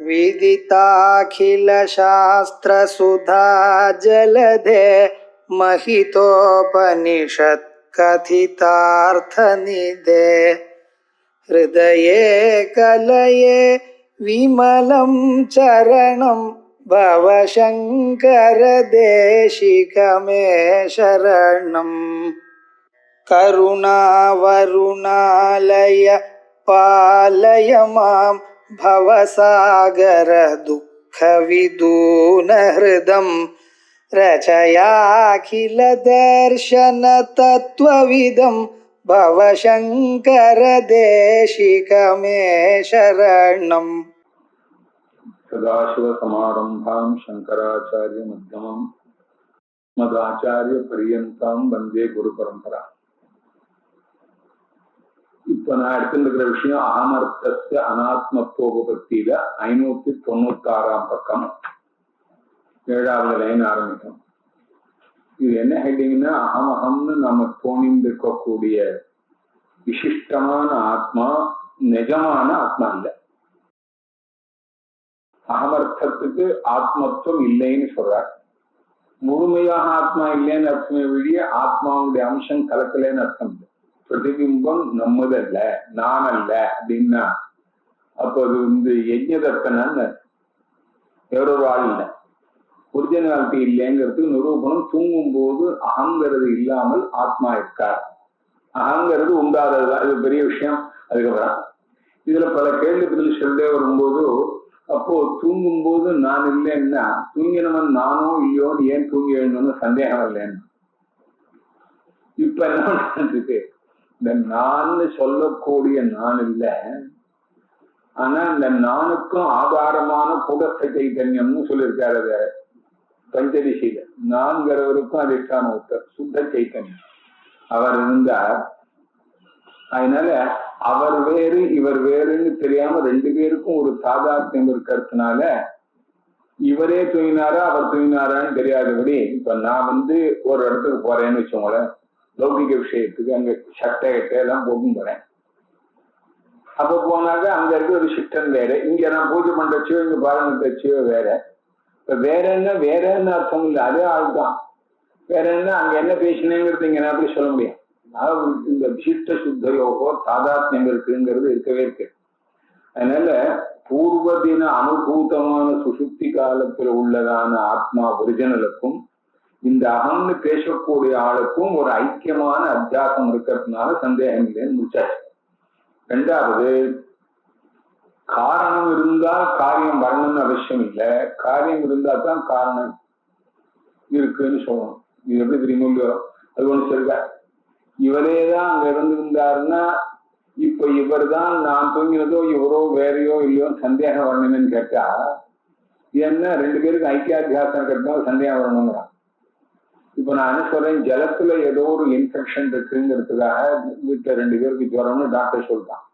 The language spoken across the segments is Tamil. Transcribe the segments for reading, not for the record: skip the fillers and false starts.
विदिताखिलशास्त्रसुधा जलधे महितोपनिषत् कथितार्थनिधे हृदये कलये विमलं चरणं भवशङ्कर देशिकमे शरणम् करुणावरुणालय पालय मां भवसागर दुःखविदूनहृदं रचयाखिल दर्शन तत्त्वविदं भवशङ्कर देशिकमे शरणम्। सदाशिव समारंभां शंकराचार्य मध्यमं मदाचार्य पर्यंतां वंदे गुरु परंपरा। இப்ப நான் எடுத்துருக்கிற விஷயம் அகமர்த்தஸ்ய அனாத்மத்துவோபத்தியில 596ஆம் பக்கம் 7வது லைன் ஆரம்பிக்கும். இது என்ன ஹெட்டிங்னா, அகமஹம்னு நம்ம தோணிந்து இருக்கக்கூடிய விசிஷ்டமான ஆத்மா நிஜமான ஆத்மா இல்லை. அகமர்த்தத்துக்கு ஆத்மத்துவம் இல்லைன்னு சொல்றார். முழுமையாக ஆத்மா இல்லைன்னு அர்த்தமே வழிய ஆத்மாவுடைய அம்சம் கலக்கலைன்னு அர்த்தம் இல்லை. பிரதிபிம்பம் நம்மதல்ல, நான் அல்ல அப்படின்னா அப்ப அது யஜ்ஞதர்த்தனான்னு எவரொரு ஆள் இல்லை, ஒரிஜினாலிட்டி இல்லைங்கிறதுக்கு நிரூபணம். தூங்கும் போது அகங்கிறது இல்லாமல் ஆத்மா இருக்கார், அகங்கிறது உண்டாததுதான். இது பெரிய விஷயம். அதுக்கப்புறம் இதுல பல கேள்வி பதில் சொல்லிட்டே வரும்போது, அப்போ தூங்கும் போது நான் இல்லைன்னா தூங்கினவன் நானோ இல்லையோன்னு ஏன் தூங்கி எழுந்தோன்னு சந்தேகம் இல்லைன்னு. இப்ப என்ன இருக்கு, இந்த நான் சொல்லக்கூடிய நான் இல்லை, ஆனா இந்த நானுக்கும் ஆதாரமான கூடஸ்த சைத்தன்யம்னு சொல்லியிருக்காரு பஞ்சதிசையில. நான்கிறவருக்கும் அதிஷ்டான ஒருத்தர் சுத்த சைத்தன்யம் அவர் இருந்தார். அதனால அவர் வேறு இவர் வேறுன்னு தெரியாம ரெண்டு பேருக்கும் ஒரு சாதாரணம் இருக்கிறதுனால இவரே தூங்கினாரா அவர் தூங்கினாரான்னு தெரியாதபடி, இப்ப நான் ஒரு இடத்துக்கு போறேன்னு வச்சோங்களேன், லௌகிக விஷயத்துக்கு, அங்க சட்டை கட்டை எல்லாம் போகும் போறேன். அப்ப போனாக்க அங்க இருக்க ஒரு சிஸ்டம் வேற, இங்க நான் பூஜை பண்றச்சியோ இங்க பாரண தச்சியோ வேற. இப்ப வேற என்ன அர்த்தம் இல்லை, அதே ஆள் தான். வேற என்ன அங்க என்ன பேசினேங்கிறது இங்க நான் அப்படி சொல்ல முடியும். இந்த விசிஷ்ட சுத்த யோகம் தாதாத்மியம் இருக்குங்கிறது இருக்கவே இருக்கு. அதனால பூர்வ தின அனுபூதமான சுசுப்தி காலத்துல உள்ளதான ஆத்மா ஒரிஜினலுக்கும் இந்த அகம்னு பேசக்கூடிய ஆளுக்கும் ஒரு ஐக்கியமான அத்தியாசம் இருக்கிறதுனால சந்தேகம் இல்லைன்னு முடிச்சாச்சு. ரெண்டாவது, காரணம் இருந்தால் காரியம் வரணும்னு அவசியம் இல்லை, காரியம் இருந்தா தான் காரணம் இருக்குன்னு சொல்லணும். இது எப்படி தெரியுமோ இல்லையோ, அது ஒண்ணு சொல்லுங்க. இவரேதான் அங்க இருந்திருந்தாருன்னா இப்ப இவர் தான் நான் தூங்கினதோ இவரோ வேறையோ இல்லையோ சந்தேகம் வரணும்னு கேட்டா, ஏன்னா ரெண்டு பேருக்கு ஐக்கியாத்தியாசம் இருக்கிறதுனால சந்தேகம் வரணுங்கிறான். இப்ப நான் என்ன சொல்றேன், ஜலத்துல ஏதோ ஒரு இன்ஃபெக்ஷன் இருக்குங்கிறதுக்காக வீட்டுல ரெண்டு பேருக்கு ஜுரம்னு டாக்டர் சொல்லிட்டான்,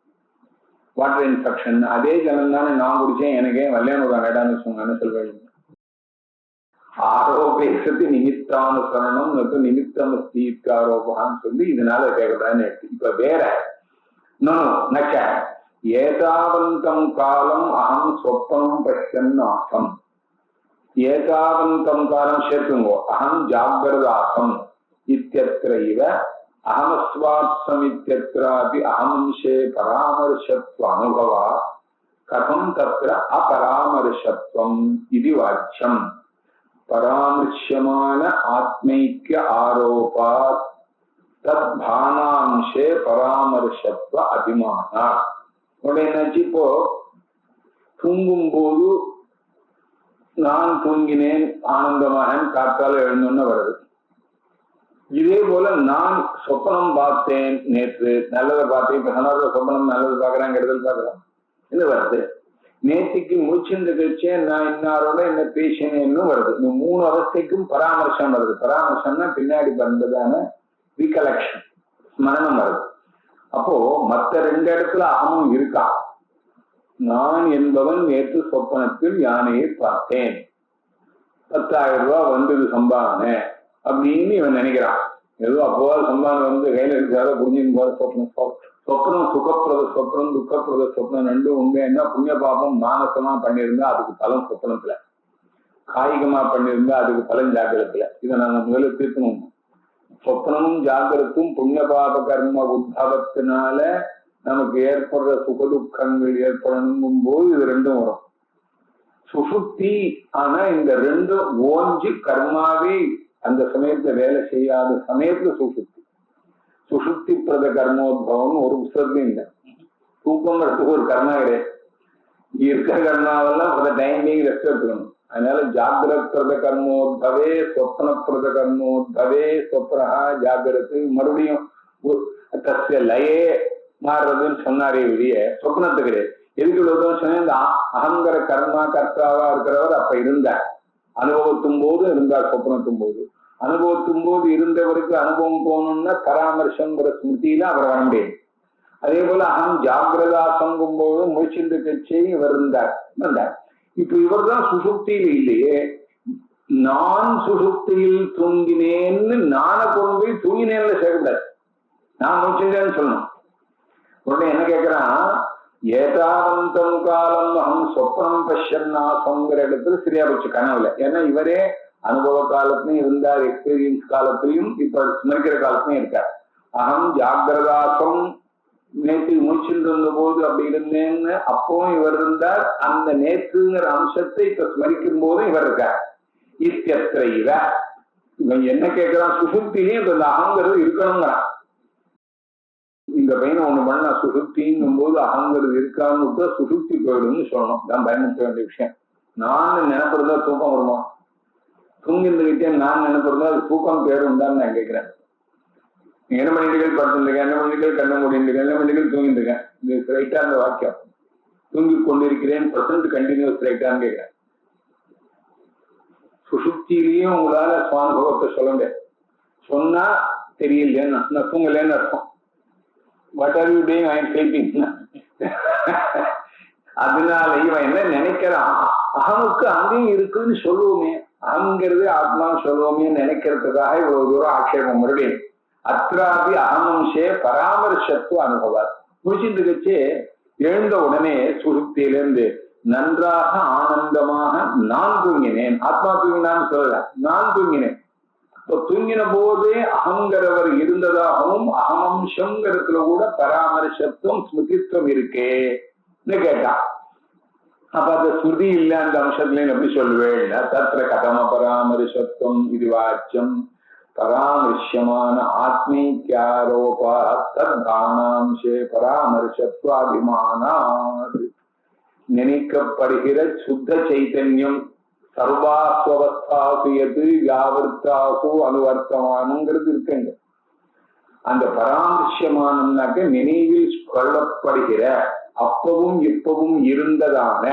வாட்டர் இன்ஃபெக்ஷன். அதே ஜலம் தானே நான் குடிச்சேன், எனக்கே வல்லையானு வேடான்னு சொன்னான்னு சொல்றேன். ஆரோபேசத்து நிமித்தானுசரணம் நிமித்தம் ஆரோபான்னு சொல்லி இதனால கேட்கறான்னு எடுத்து. இப்ப வேற நச்ச ஏதாவந்தம் காலம் அகம் சொப்பனம் பச்சன் ஆசம். ஏதாவந்தம் காலம் சேர்த்துங்கோ, அகம் ஜாகிரதாசம் இத்தியத்திர இவ அகமஸ்வாத்சம் இத்தியத்திராபி அகம்சே பராமர்ஷத்வ அனுபவா கதம் தத்ர அபராமர்ஷத்வம் இது வாச்சியம். பராமர்ஷ்யமான ஆத்மைக்கிய ஆரோபாத் தத் பானாம்சே பராமர்ஷத்வ அபிமானா. உடனேச்சு இப்போ தூங்கும் போது நான் தூங்கினேன் ஆனந்தமாக காத்தால எழுந்தோன்னு வருது. இதே போல நான் சொப்பனம் பார்த்தேன் நேற்று, நல்லதை பார்த்தேன். இப்ப சொன்னாத சொப்பனம் நல்லது பாக்குறேன் கெடுதல் பாக்குறேன் என்ன வருது. நேற்றுக்கு முடிச்சிருந்த கழிச்சே நான் இன்னாரோட என்ன பேசினேன்னு வருது. இந்த மூணு அவஸ்தைக்கும் பராமர்சம் வருது. பராமர்சம்னா பின்னாடி வந்ததான ரீகலெக்ஷன், ஸ்மரணம் வருது. அப்போ மற்ற ரெண்டு இடத்துல அகமும் இருக்கா. நான் என்பவன் நேற்று சொப்பனத்தில் யானையை பார்த்தேன், 10,000 ரூபாய் வந்தது சம்பாவனை அப்படின்னு இவன் நினைக்கிறான். ஏதோ அப்போவாது சம்பாதம் வந்து கையில இருக்காத புரிஞ்சுன்னு போற சொப்னம். சொப்னம் சுகப்பிரத சொப்னம் துக்கப்பிரத சொப்னம் ரெண்டும் உண்டு. என்ன புண்ணிய பாபம் மானசமா பண்ணியிருந்தா அதுக்கு பலம் சொப்னத்துல, காய்கமா பண்ணியிருந்தா அதுக்கு பலன் ஜாக்கிரத்துல. இதை நாங்க முதல்ல திருத்தணும். சொப்னமும் ஜாக்கிரத்தும் புண்ணிய பாப கர்ம உத்பவத்தினால நமக்கு ஏற்படுற சுகதுக்கங்கள் ஏற்படணும் போது இது ரெண்டும் வரும். சுசுப்தி ஆனா இந்த ரெண்டும் ஓஞ்சி கர்மாவே அந்த சமயத்துல வேலை செய்யாத சமயத்துல சுசுப்தி. சுசுப்தி பிரத கர்மோத்பவம் ஒரு புத்தகம் இல்லை. தூக்கம் வரத்துக்கு ஒரு கர்மா கிடையாது. இருக்கிற கர்மாவெல்லாம் for the time being rest எடுத்துக்கணும். அதனால ஜாகிரத் பிரத கர்மோத்பவே சொப்ன பிரத கர்மோத்பவே சொப்ரஹா ஜாகிரத்து மறுபடியும் தஸ்ய லயே மாறுறதுன்னு சொன்னாரே வெளிய சொப்னத்து கிடையாது. எதுக்கு இவ்வளவு சொன்ன? இந்த அகங்கர கர்மா கர்த்தாவா இருக்கிறவர் அப்ப இருந்தார். அனுபவத்தும் போது இருந்தார். சொப்னத்தும் போது அனுபவத்தும் போது இருந்தவருக்கு அனுபவம் போகணும்னா பராமர்சங்கிற ஸ்மிருதியில அவர் வர முடியாது. அதே போல அகம் ஜாகிரதா சங்கும் போது முழிச்சிருந்து கட்சி இவர் இருந்தார். இப்ப இவர் தான் சுசுப்தியில் இல்லையே. நான் சுசுப்தியில் தூங்கினேன்னு நானை கொண்டு போய் தூங்கினேன்ல சேர்க்கூடாது. நான் முழிச்சிருந்தேன்னு சொல்லணும். உடனே என்ன கேட்கிறான், ஏதாவந்தம் காலம் அகம் சொப்னம் பஷ்யன்னாசங்கிற இடத்துல சரியா போச்சு கனவுல. ஏன்னா இவரே அனுபவ காலத்திலையும் இருந்தார், எக்ஸ்பீரியன்ஸ் காலத்திலையும் இப்ப ஸ்மரிக்கிற காலத்திலையும் இருக்கார். அகம் ஜாகிரதாசம் நேற்று முடிச்சுட்டு இருந்த போது அப்படி இருந்தேன்னு அப்பவும் இவர் இருந்தார். அந்த நேற்றுங்கிற அம்சத்தை இப்ப ஸ்மரிக்கும் போதும் இவர் இருக்கார். இத்தியத்திர இவன் என்ன கேட்கிறான், சுசுப்திலையும் இப்ப இந்த அகங்கிறது இருக்கணுங்கிறான். இந்த பையனை ஒண்ணு பண்ண சுசுப்திங்கும் போது அகங்கிறது இருக்கான்னு சுசுப்தி போயிடும்னு சொல்லணும். தான் பயன்படுத்த வேண்டிய விஷயம். நான் நினைப்படுறதா தூக்கம் வருமா? தூங்கிருந்துகிட்டே நான் நினைப்படுறதா அது தூக்கம் பேருந்தான்னு நான் கேட்கிறேன். என்ன பண்ணிட்டுகள் படுத்துருக்கேன், என்ன பண்ணிட்டுகள் கண்ண முடிந்துருக்கேன், என்ன பண்ணிட்டுகள் தூங்கிட்டு இருக்கேன். இது ரைட்டா அந்த வாக்கியம்? தூங்கி கொண்டிருக்கிறேன் பிரசன்ட் கண்டினியூஸ் ரைட்டான்னு கேட்கிறேன். சுசுப்தியிலையும் உங்களால சுவானுபவத்தை சொல்ல முடியாது. சொன்னா தெரியலைன்னு நான் தூங்கலேன்னு அர்த்தம். What are you doing? I am sleeping. அதனால இவன் என்ன நினைக்கிறான், அகமுக்கு அங்கேயும் இருக்குன்னு சொல்லுவோமே, அகங்கிறது ஆத்மான்னு சொல்லுவோமே நினைக்கிறதுக்காக இவ்வளவு தூரம் ஆட்சேபம். மறுபடியும் அத்ராபி அகமம்சே பராமர்சத்துவ அனுபவார். முடிச்சுட்டு கட்சி எழுந்த உடனே சுசுப்தியிலிருந்து நன்றாக ஆனந்தமாக நான் தூங்கினேன். ஆத்மா தூங்கினான்னு சொல்லல, நான் தூங்கினேன். தூங்கின போதே அகங்கிறவர் இருந்ததாகவும் அகமம்சங்கிறதுல கூட பராமர்சத்துவம் ஸ்மிருதித்துவம் இருக்கேன்னு கேட்டான். அப்ப அந்த ஸ்மிருதி இல்ல அந்த அம்சத்துல எப்படி சொல்லுவேன்? தத்திர கதம பராமர்சத்துவம் இது வாச்சியம் பராமர்சியமான ஆத்மீத்யாரோபா தத்தானாம்சே பராமர்சத்வாபிமானாத். நினைக்கப்படுகிற சுத்த சைத்தன்யம் சர்வாஸ்வஸ்தாசு எது யாவர்த்தாசு அனுவர்த்தமானங்கிறது இருக்குங்க. அந்த பராமர்சியமானம்னாக்க நினைவில் கொள்ளப்படுகிற அப்பவும் இப்பவும் இருந்ததான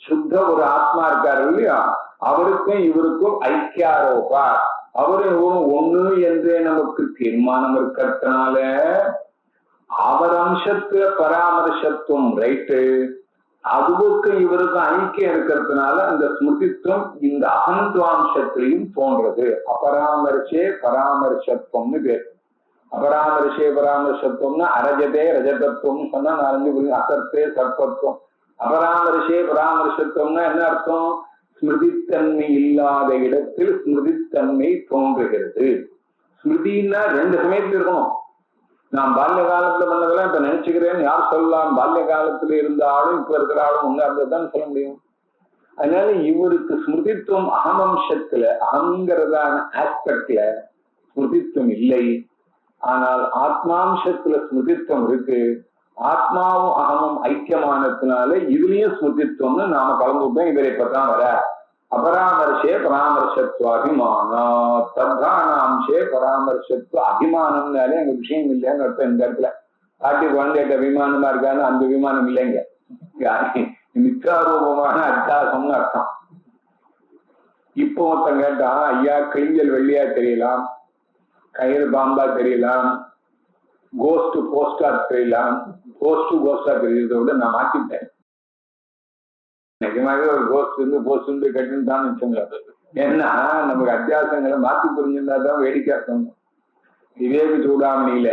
சுத்த ஒரு ஆத்மா இருக்காரு இல்லையா, அவருக்கும் இவருக்கும் ஐக்கியாரோபா, அவரும் இவரும் ஒண்ணு என்று நமக்கு தீர்மானம் இருக்கிறதுனால அவர் அம்சத்துல பராமர்சத்துவம் ரைட்டு, அதுவுக்கு இவருக்கு ஐக்கியம் இருக்கிறதுனால அந்த ஸ்மிருதித்துவம் இந்த அகந்த்வாம்சத்திலையும் தோன்றது. அபராமர்சே பராமர்சத்துவம்னு பேர். அபராமர்சே பராமர்சத்துவம்னா அரஜதே ரஜதத்துவம் சொன்னா நாலஞ்சு புரியும். அசர்த்தே சர்ப்பத்துவம். அபராமர்சே பராமர்சத்துவம்னா என்ன அர்த்தம்? ஸ்மிருதித்தன்மை இல்லாத இடத்தில் ஸ்மிருதித்தன்மை தோன்றுகிறது. ஸ்மிருதினா ரெண்டு சமயத்துல இருக்கணும். நான் பால்ய காலத்துல பண்ணதெல்லாம் இப்ப நினைச்சுக்கிறேன்னு யார் சொல்லலாம்? பால்ய காலத்துல இருந்த ஆளும் இப்ப இருக்கிற ஆளும் ஒண்ணு அப்படிதான் சொல்ல முடியும். அதனால இவருக்கு ஸ்மிருதித்துவம் அகமம்சத்துல அகங்கிறதான ஆஸ்பெக்ட்ல ஸ்மிருதித்துவம் இல்லை. ஆனால் ஆத்மாம்சத்துல ஸ்மிருதித்துவம் இருக்கு. ஆத்மாவும் அகமும் ஐக்கியமானதுனால இதுலயும் ஸ்மிருதித்துவம்னு நாம கலந்துட்டோம். இவர் இப்பதான் வர அபராமர்சே பராமர்சத்துவ அபிமானா தத்தானாம்சே பராமர்சத்துவ அபிமானம்னாலே அங்க விஷயம் இல்லைன்னு அர்த்தம். இந்த இடத்துல பாட்டி குழந்தைகிட்ட அபிமானமா இருக்கான்னு அந்த அபிமானம் இல்லைங்க, மித்யாரூபமான அத்தியாசம்னு அர்த்தம். இப்போ ஒருத்தன் கேட்டா, ஐயா கிளிஞ்சல் வெள்ளியா தெரியலாம், கயிறு பாம்பா தெரியலாம், கோஸ்ட் போஸ்டா தெரியலாம். கோஸ்டா தெரியறத விட நான் மாத்திட்டேன். நிஜமாவே ஒரு கோஸ்ட் இருந்து போஸ்ட் கட்டுன்னு தான் வச்சுங்க. ஏன்னா நமக்கு அத்தியாசங்களை மாத்தி புரிஞ்சிருந்தா தான் வேடிக்கை இருக்கணும். விவேக சூடாமணியில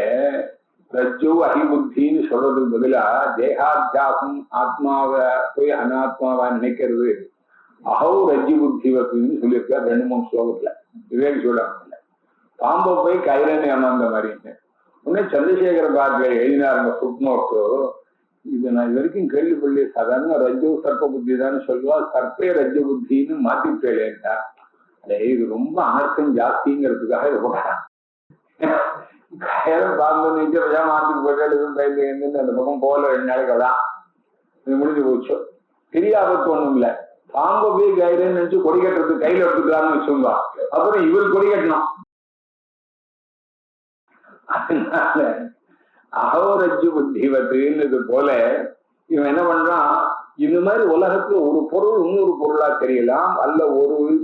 ரஜ்ஜு அகிபுத்தின்னு சொல்றதுக்கு பதிலா தேகாத்தியாசம் ஆத்மாவை போய் அனாத்மாவா நினைக்கிறது அஹௌ ரஜ்ஜு புத்தி வத்துன்னு சொல்லியிருக்காரு 2-3 ஸ்லோகத்துல விவேக சூடாமணியில. பாம்பை போய் கைரன்னு ஏமாந்த மாதிரி உடனே சந்திரசேகர பாரதியார் எழுதினாருங்க ஃபுட் நோட்டு. இது நான் இது வரைக்கும் கேள்விப்பள்ளி சாதாரண ரஜ்ஜு சர்ப்ப புத்தி தான் சொல்லுவா, சர்ப்பே ரஜ்ஜ புத்தின்னு மாத்திட்டேன்டா. இது ரொம்ப அனர்த்தம் ஜாஸ்திங்கிறதுக்காக இது போட்டான். கயிறம் பாம்பு நிச்சயா மாத்திட்டு போயிட்டு அந்த பக்கம் போல 2 நாளைக்கு அதான் இது முடிஞ்சு போச்சு. பெரிய ஆபத்து ஒண்ணும் இல்லை. பாம்பை போய் கயிறுன்னு நினைச்சு கொடி கட்டுறது கையில எடுத்துக்கலாம்னு வச்சுங்க. அப்புறம் இவர் கொடி கட்டணும். அதனால அகோரஜ்ஜு புத்திவத்துன்னு போல இவன் என்ன பண்றான், இந்த மாதிரி உலகத்துல ஒரு பொருள் இன்னொரு பொருளா தெரியலாம், அல்ல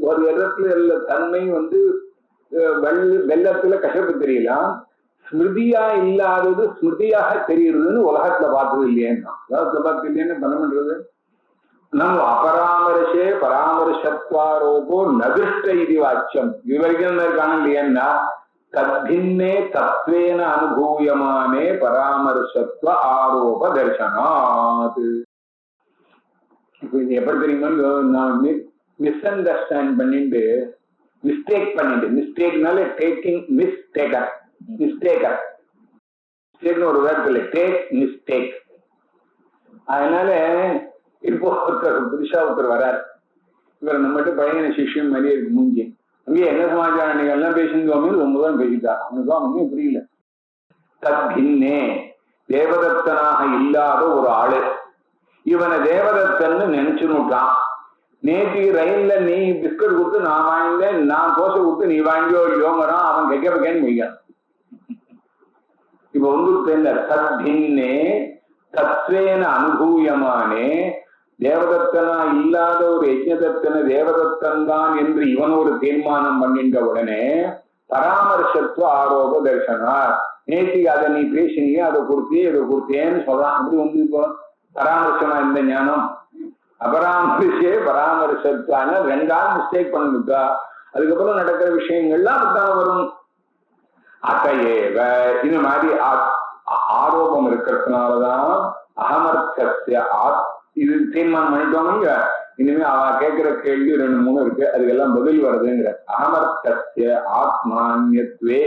ஒரு இடத்துல உள்ள தன்மை வெள்ளத்துல கசப்பு தெரியலாம், ஸ்மிருதியா இல்லாதது ஸ்மிருதியாக தெரியுதுன்னு உலகத்துல பார்த்தது இல்லையேன்னா. உலகத்துல பார்த்து இல்லைன்னு என்ன பண்றது? நம்ம அபராமரிசே பராமரிசத்வாரோபோ நதிஷ்ட இது வாச்சியம் இது வரைக்கும் இருக்காங்க இல்லையன்னா தத்தின்னே தத்வேன அனுபூயமானே பராமரிசத்வ ஆரோப தர்சனாத். இப்ப இது எப்படி தெரியுமா, நான் மிஸ் அண்டர்ஸ்டாண்ட் பண்ணிட்டு மிஸ்டேக்னால டேக்கிங் மிஸ்டேக்னு ஒரு வேர்ட் இல்லை, டேக் மிஸ்டேக். அதனால இப்போ புதுசா ஒருத்தர் வரார், இவர் நம்மகிட்ட பழைய சிஷ்யம் மாதிரியே இருக்கு மூஞ்சி. அங்கே என்ன சமாச்சாரம் நீங்க எல்லாம் பேசிருந்தோமே ரொம்ப தான் பேசிட்டா, அவனுக்குதான் ஒன்றும் புரியல. தத்தின்னே தேவதத்தனாக இல்லாத ஒரு ஆளு இவனை தேவதத்தன்னு நினைச்சுட்டான். நேற்று ரயில்ல நீ பிஸ்கட் கொடுத்து நான் வாங்கினேன், நான் தோசை கொடுத்து நீ வாங்கியோ இல்லையோங்கிறான். அவன் கெக்கன்னு வைக்கான். இப்ப தத்தின்னே தத்வேன அனுபூயமானே தேவதத்தனா இல்லாத ஒரு யஜ்ஞதத்தன தேவதத்தன் தான் என்று இவன் ஒரு தீர்மானம் பண்ணின்ற உடனே பராமரிசத்துவ ஆரோப தர்சனார். நேற்று அதை நீ பேசினியே, அதை கொடுத்தேன்னு சொல்றான். அப்படி இப்போ பராமரிசனா இந்த ஞானம் அபராமரிசே பராமரிசத்தான 2 ஆள் மிஸ்டேக் பண்ணிருக்கா. அதுக்கப்புறம் நடக்கிற விஷயங்கள்லாம் அப்படித்தான் வரும். அத்தையேவ இது மாதிரி ஆரோபம் இருக்கிறதுனாலதான் அகமர்த்தஸ்ய இது தீர்மானம் பண்ணிட்டோம்ங்க. இனிமே அவ கேட்கிற கேள்வி 2-3 இருக்கு, அதுக்கெல்லாம் பதில் வருதுங்கிற அகமர்த்தஸ்ய ஆத்மான்யத்வே.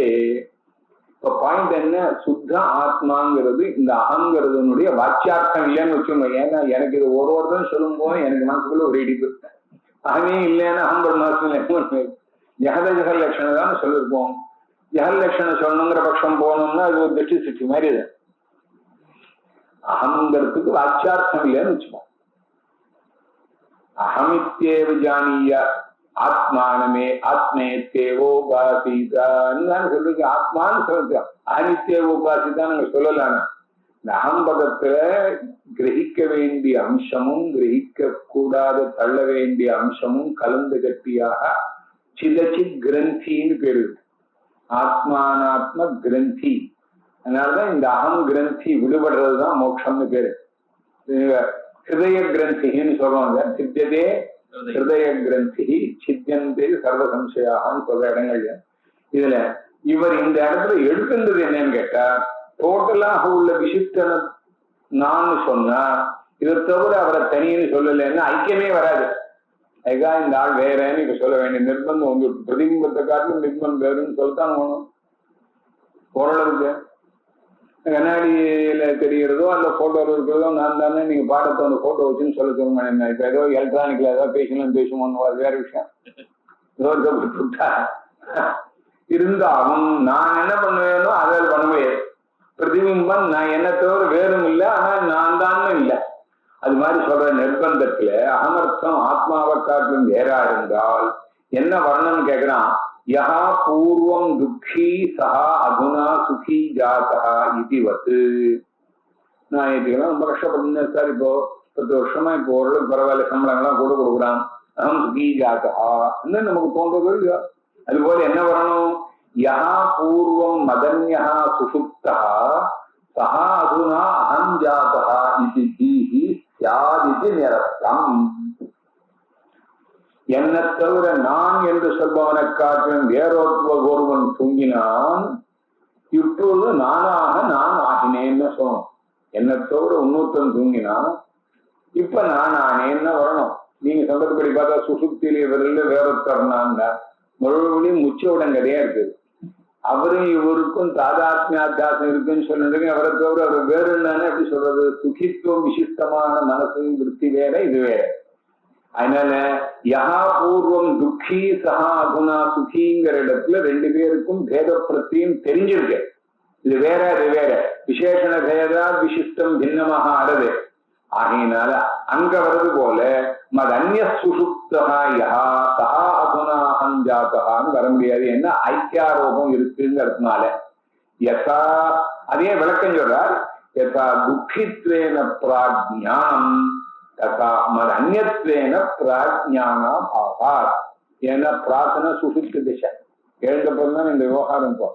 இப்ப பாயிண்ட் என்ன, சுத்த ஆத்மாங்கிறது இந்த அகங்கிறதுனுடைய வாச்சியார்த்தம் இல்லைன்னு வச்சுக்கோங்க. ஏன்னா எனக்கு இது ஒருவர்தான் சொல்லும் போது எனக்கு மனசுக்குள்ள ஒரு இடிப்பு. அகமே இல்லைன்னா அகம் மனசுல ஜெகத ஜெகல் லட்சணம் தான் சொல்லிருப்போம். ஜெகல் லட்சணம் சொல்லணுங்கிற பட்சம் போனோம்னா அது ஒரு திருஷ்டி சிட்டி மாதிரி. இது அகங்கிறதுக்கு வாச்சியார்த்தம் இல்லைன்னு வச்சுப்போம். அகமித்தேவ ஜானிய ஆத்மானமே ஆத்மேத்தேவோபாசிதான்னு சொல்லிருக்கு. ஆத்மான்னு சொல்லிருக்கோம், அகமித்தேவோபாசிதான் நாங்க சொல்லலான. இந்த அகம்பதத்துல கிரகிக்க வேண்டிய அம்சமும் கிரகிக்க கூடாத தள்ள வேண்டிய அம்சமும் கலந்து கட்டியாக சிதச்சித் கிரந்தின்னு பேரு. ஆத்மானாத்ம கிரந்தி. அதனாலதான் இந்த அகம் கிரந்தி விடுபடுறதுதான் மோட்சம்னு பேரு. ஹிருதய கிரந்தின்னு சொல்லுவாங்க. சித்தியதே ஹிருதய கிரந்தி சித்தியந்தே சர்வ சம்சயான்னு சொல்ற இடங்கள்ல. இதுல இவர் இந்த இடத்துல எடுக்கின்றது என்னன்னு கேட்டா, டோட்டலாக உள்ள விசிஷ்டன நான் சொன்னா இதை தவிர அவரை தனியன்னு சொல்லலைன்னா ஐக்கியமே வராது. அதுக்காக இந்த ஆள் வேறன்னு இப்ப சொல்ல வேண்டிய நிர்பந்தம் பிரதிபிம்பத்தை காட்டிலும் நிர்பந்தம் வேறுன்னு சொல்லத்தான் வேணும். ஓரளவுக்கு கண்ணாடியில தெரிகிறதோ அந்த போட்டோல இருக்கிறதோ நான் தானே நீங்க பாடத்தை அந்த போட்டோ வச்சுன்னு சொல்ல சொல்லுங்க. இப்ப ஏதோ எலக்ட்ரானிக்ல ஏதோ பேசணும் அது வேற விஷயம். இருந்தாலும் நான் என்ன பண்ணுவேனோ அதை பண்ண முடியாது. பிரதிபிம்பம் நான் என்ன தவிர வேறும் இல்லை, ஆனா நான் தான் இல்லை. அது மாதிரி சொல்ற நிர்பந்தத்துல அகமர்த்தம் ஆத்மாவை காட்டிலும் வேறா இருந்தால் என்ன வரணும்னு கேக்குறான். யஹா பூர்வம் துக்கி சஹா அதுனா சுகி ஜாதா இதுவத்து. நான் இதுக்கெல்லாம் ரொம்ப கஷ்டப்பட்டேன் சார். இப்போ 10 வருஷமா இப்போ ஓரளவுக்கு பரவாயில்ல, சம்பளங்கள்லாம் கூட கொடுக்குறான். அகம் சுகி ஜாதா நமக்கு தோன்றது இல்லையா? அதுபோல என்ன வரணும், யஹா பூர்வம் மதன்யா சுசுப்தா சஹா அதுனா அகம் ஜாதா இது யாதிதி நிரத்தம். என்னை தவிர நான் என்று சொல்பவனை காட்டிலும் வேறொருவன் தூங்கினான். இப்பொழுது நானாக நான் ஆகினேன்னு சொல்லணும். என்னை தவிர இன்னொருத்தன் தூங்கினா இப்ப நான் ஆனேன்னு வரணும். நீங்க சொல்றதுபடி பார்த்தா சுசுப்தியில இவரில் வேறொருத்தர்னாங்க மறுபடியும் முச்சோடம் கதையா இருக்குது. அவரும் இவருக்கும் தாதாத்மியாத்தியாசம் இருக்குன்னு சொல்லிட்டு அவரை தவிர அவர் வேறு என்னன்னு எப்படி சொல்றது? சுகித்துவம் விசிஷ்டமான மனசு விருத்தி வேற, இது வேற. அதனால யஹா பூர்வம் துக்கி சஹா அதுனா சுகிங்கிற இடத்துல ரெண்டு பேருக்கும் பேத பிரத்தியும் தெரிஞ்சிருக்கு. இது வேற அது வேற, விசேஷண பேதா விசிஷ்டம் பின்னமாக ஆறது. ஆகையினால அங்க வர்றது போல மதன்ய சுசுப்தா யஹா சஹா அதுனா அஞ்சாத்தகான்னு வர முடியாது. என்ன ஐக்கியாரோபம் இருக்குங்கிறதுனால யதா அதே விளக்கம் சொல்றார். யதா துக்கித்வேன பிராஜ்ஞானம் ததா மதன்யத்வேன பிராஜ்ஞானா பாவாத். ஏன்னா பிரார்த்தனை சுசுப்தி திசை எழுந்தப்பறம் தான் இந்த விவகாரம் போ.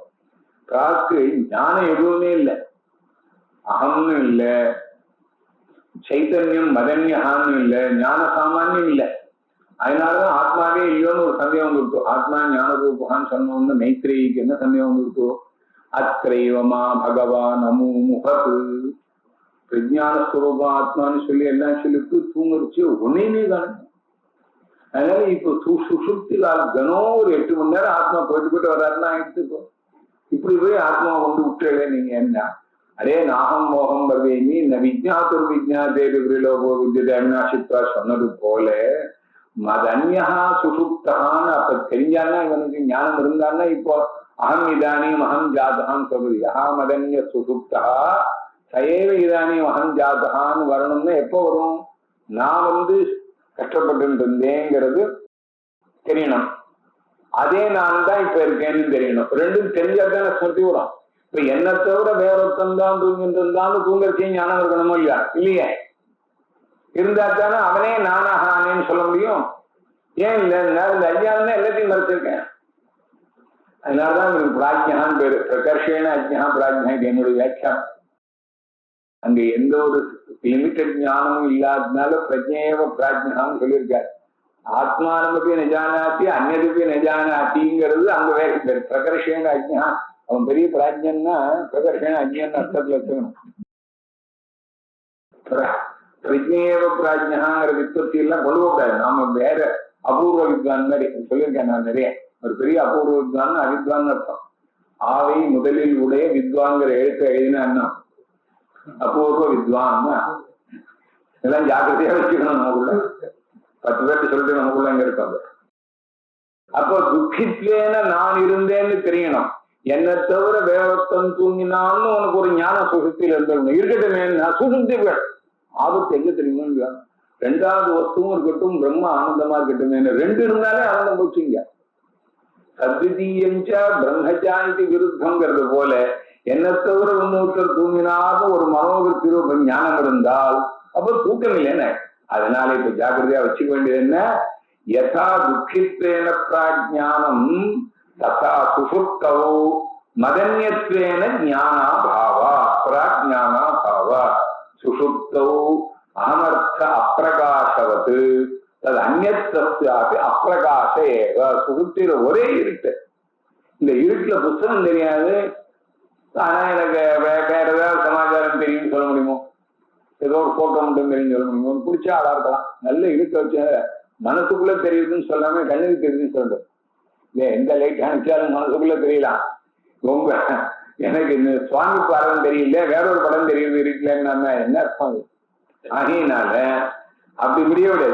பிராக்கு ஞானம் எதுவுமே இல்லை, அகம்னு இல்லை, சைத்தன்யம் மதன்யகான்னு இல்லை, ஞான சாமானியம் இல்லை. அதனாலதான் ஆத்மாவே இல்லையோன்னு ஒரு சந்தேகம் வந்துருக்கோ. ஆத்மா ஞான ரூபகான்னு சொன்னோம்னு மைத்ரேயிக்கு என்ன சந்தேகம் வந்துருக்கோ? அத்ரைவமா பகவான் அமு முகத்து பிரஜான ஸ்வரூபம் ஆத்மான்னு சொல்லி எல்லாம் சொல்லிட்டு தூங்கிடுச்சு, ஒன்னையுமே காணும். அதனால இப்ப சுசுப்தி கனம் ஒரு 8 மணி நேரம் ஆத்மா போயிட்டு வர்றாருன்னா எடுத்துக்கோ. இப்படி போய் ஆத்மா கொண்டு விட்டுறல நீங்க என்ன? அதே நாகம் மோகம் பர்வேமி ந விஜ்ஞாத்துர் விஜ்ஞாதேவி விரிலோகோ வித்யதே அவிநாசித்வா சொன்னது போல மதன்யா சுசுப்தான்னு அப்ப தெரிஞ்சான்னா இவனுக்கு ஞானம் இருந்தான்னா இப்போ அகம் இதானியும் அகம் ஜாதகான்னு சொல்றது. யஹா மதன்ய சுசுப்தா சயேவ இதானியும் அகம் ஜாதகான்னு வரணும்னா எப்போ வரும்? நான் கஷ்டப்பட்டு இருந்தேங்கிறது தெரியணும். அதே நான் தான் இப்ப இருக்கேன்னு தெரியணும். ரெண்டும் தெரிஞ்சாதான ஸ்மிருதி வரும். இப்ப என்ன தவிர வேறொருத்தன் தான் தூங்கிட்டு இருந்தாலும் தூங்கறச்சே ஞானம் இருக்கணுமோ இல்லையா? இல்லையே. இருந்தா தானே அவனே நானாக ஆனேன்னு சொல்ல முடியும். ஏன் இல்லை? இந்த அஜ்ஞானம் தான் எல்லாத்தையும் மறைச்சிருக்கேன். அதனாலதான் எனக்கு பிராஜ்யான்னு பேரு. பிரகர்ஷேன அஜ்ஞா பிராஜ்யா இது என்னுடைய வியாக்கியானம். அங்க எந்த ஒரு லிமிட்டட் ஞானமும் இல்லாததுனால பிரஜேவ பிராஜ்யான்னு சொல்லியிருக்காரு. ஆத்மானமப்பி நஜானாத்தி அந்நதுப்பி நஜானாத்திங்கிறது அங்க வேற பேர். பிரகர்ஷேன அஜ்ஞா. அவன் பெரிய பிராஜ்யன்னா பிரகர்ஷேன அஜ்ஞான்னு அர்த்தத்துல வச்சுக்கணும். பிரஜேவ பிராஜ்யாங்கிற விற்பத்தி எல்லாம் கொண்டு போகாது. நாம வேற அபூர்வ வித்வான் மாதிரி சொல்லியிருக்கேன் நான் நிறைய. ஒரு பெரிய அபூர்வ வித்வான் அவித்வான் அர்த்தம். ஆவை முதலில் உடைய வித்வான்கிற எழுத்த எழுதினா அபூர்வ வித்வான். இதெல்லாம் ஜாக்கிரதையா வச்சுக்கணும். நமக்குள்ள 10 பேர்ட்டு சொல்லிட்டு நமக்குள்ள எங்க இருக்காங்க. அப்போ துக்கித்வேன நான் இருந்தேன்னு தெரியணும். என்னை தவிர வேறொருத்தன் தூங்கினான்னு உனக்கு ஒரு ஞான சுசுப்தியில இருந்தவங்க இருக்கட்டுமே. சுசுப்தி ஆபத்து எங்க தெரியுமா? ரெண்டாவது வஸ்துவும் இருக்கட்டும், பிரம்ம ஆனந்தமா இருக்கட்டுமே. 2 இருந்தாலே ஆனந்தம் போச்சுங்க. சத்விதீயஞ்ச பிரம்மஜாந்தி விருத்தங்கிறது போல என்னை தவிர இன்னொருத்தர் தூங்கினாலும் ஒரு மனோவிருத்தி ரூப ஞானம் இருந்தால் அப்போ தூக்கம் இல்லைன்னு. அதனால இப்ப ஜாக்கிரதையா வச்சுக்க வேண்டியது என்ன? யதா துக்கித்வேன பிராஜ்ஞானம் ததா சுசுப்தௌ மதன்யத்வேன ஞானா பாவா பிராஜ்ஞானா பாவா சுசுப்தௌ அகமர்த்த அப்பிரகாசவத்து அது அந்நியத்தாப்பி அப்பிரகாச ஏவ. சுசுப்தியில ஒரே இருட்டு. இந்த இருட்டுல புத்தகம் தெரியாது, ஆனா எனக்கு வேற ஏதாவது சமாச்சாரம் தெரியும்னு சொல்ல முடியுமோ? ஏதோ ஒரு போட்டோ மட்டும் தெரியும் சொல்ல முடியுமோ? பிடிச்சா ஆளா இருக்கலாம். நல்ல இருக்க வச்சு மனசுக்குள்ள தெரியுதுன்னு சொல்லாம கண்ணுக்கு தெரியுதுன்னு சொல்றது. எந்த லைட் அனுப்பிச்சாலும் மனசுக்குள்ள தெரியலாம். ரொம்ப எனக்கு இந்த சுவாமி படம் தெரியல, வேற ஒரு படம் தெரியுது இருக்குல்லன்னு என்ன அர்த்தம்? ஆகையினால அப்படி முடியாது.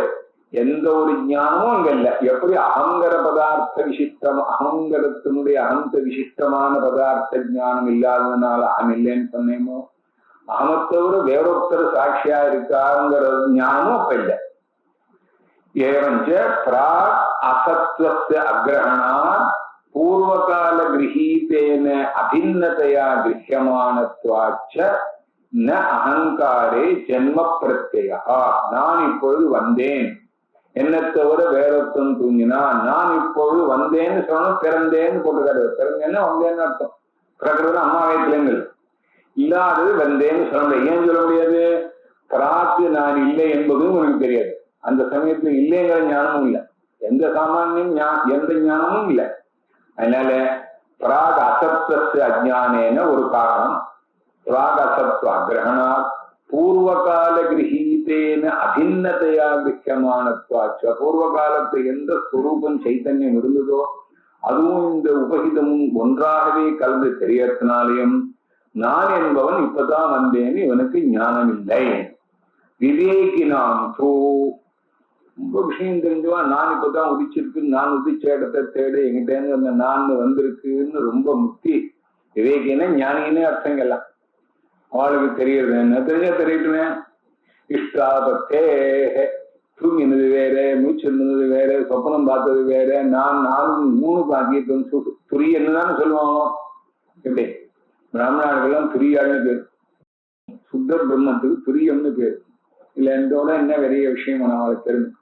எந்த ஒரு ஞானமும் அங்க இல்லை. எப்படி அகங்கர பதார்த்த விசிஷ்டம், அகங்கரத்தினுடைய அகந்த விசிஷ்டமான பதார்த்த ஞானம் இல்லாததுனால அகம் இல்லைன்னு சொன்னேமோ, அகமத்தவர வேறொருத்தர் சாட்சியா இருக்காங்கிற ஞானமும் அப்ப இல்லை. ஏவஞ்ச பிராக் அசத்வஸ்ய அக்ரஹணா பூர்வகால கிரகீதேன அபின்னதையா கிரஹ்யமானத்வாச்ச ந அகங்காரே ஜென்ம பிரத்யா. நான் இப்பொழுது வந்தேன், என்னை தவிர வேறொருத்தன் தூங்கினா நான் இப்பொழுது வந்தேன்னு சொன்ன பிறந்தேன்னு போட்டுக்காரு. பிறந்தேன்னா வந்தேன்னு அர்த்தம். பிறகுறது அம்மா வயசுலங்கள் இல்லாதது வந்தேன்னு சொல்ல முடியாது. ஏன் சொல்ல முடியாது? பிராக்கு நான் இல்லை என்பதும் உனக்கு தெரியாது. அந்த சமயத்துல இல்லைங்கிற ஞானமும் இல்லை, எந்த சாமானியம் எந்த ஞானமும் இல்லை. அதனால பிராக் அசத்வஸ்ய அஜ்ஞானேன ஒரு காரணம், பிராக் அசத்வ கிரகணா பூர்வகால கிரகீதேன அபின்னதையா விக்கியமானத்வாச்ச. பூர்வ காலத்து எந்த ஸ்வரூபம் சைத்தன்யம் இருந்ததோ அதுவும் இந்த உபகிதமும் ஒன்றாகவே கலந்து தெரியறதுனாலையும் நான் என்பவன் இப்பதான் வந்தேன்னு இவனுக்கு ஞானம் இல்லை. விவேகினாம் தூ ரொம்ப விஷயம் தெரிஞ்சுவா, நான் இப்பதான் உதிச்சிருக்கு, நான் உதிச்ச இடத்தை தேடு, எங்கிட்ட அந்த நான் வந்திருக்குன்னு ரொம்ப முக்தி. விவேகினா ஞானின்னு அர்த்தம் எல்லாம் அவளுக்கு தெரியறது. என்ன தெரிஞ்சா தெரியட்டுமே. இஷ்டாபத்தே தூங்கினது வேற, மூச்சு இருந்தது வேற, சொப்பனம் பார்த்தது வேற, நான் நானும் மூணு பாக்கியத்தும் துரியன்னு தானே சொல்லுவாங்க. எப்படி பிராமணர்களுக்கெல்லாம் துரியாள்னு பேர், சுத்த பிரம்மத்துக்கு துரியம்னு பேர். இல்ல இதோட என்ன பெரிய விஷயம் அவளுக்கு தெரியும்.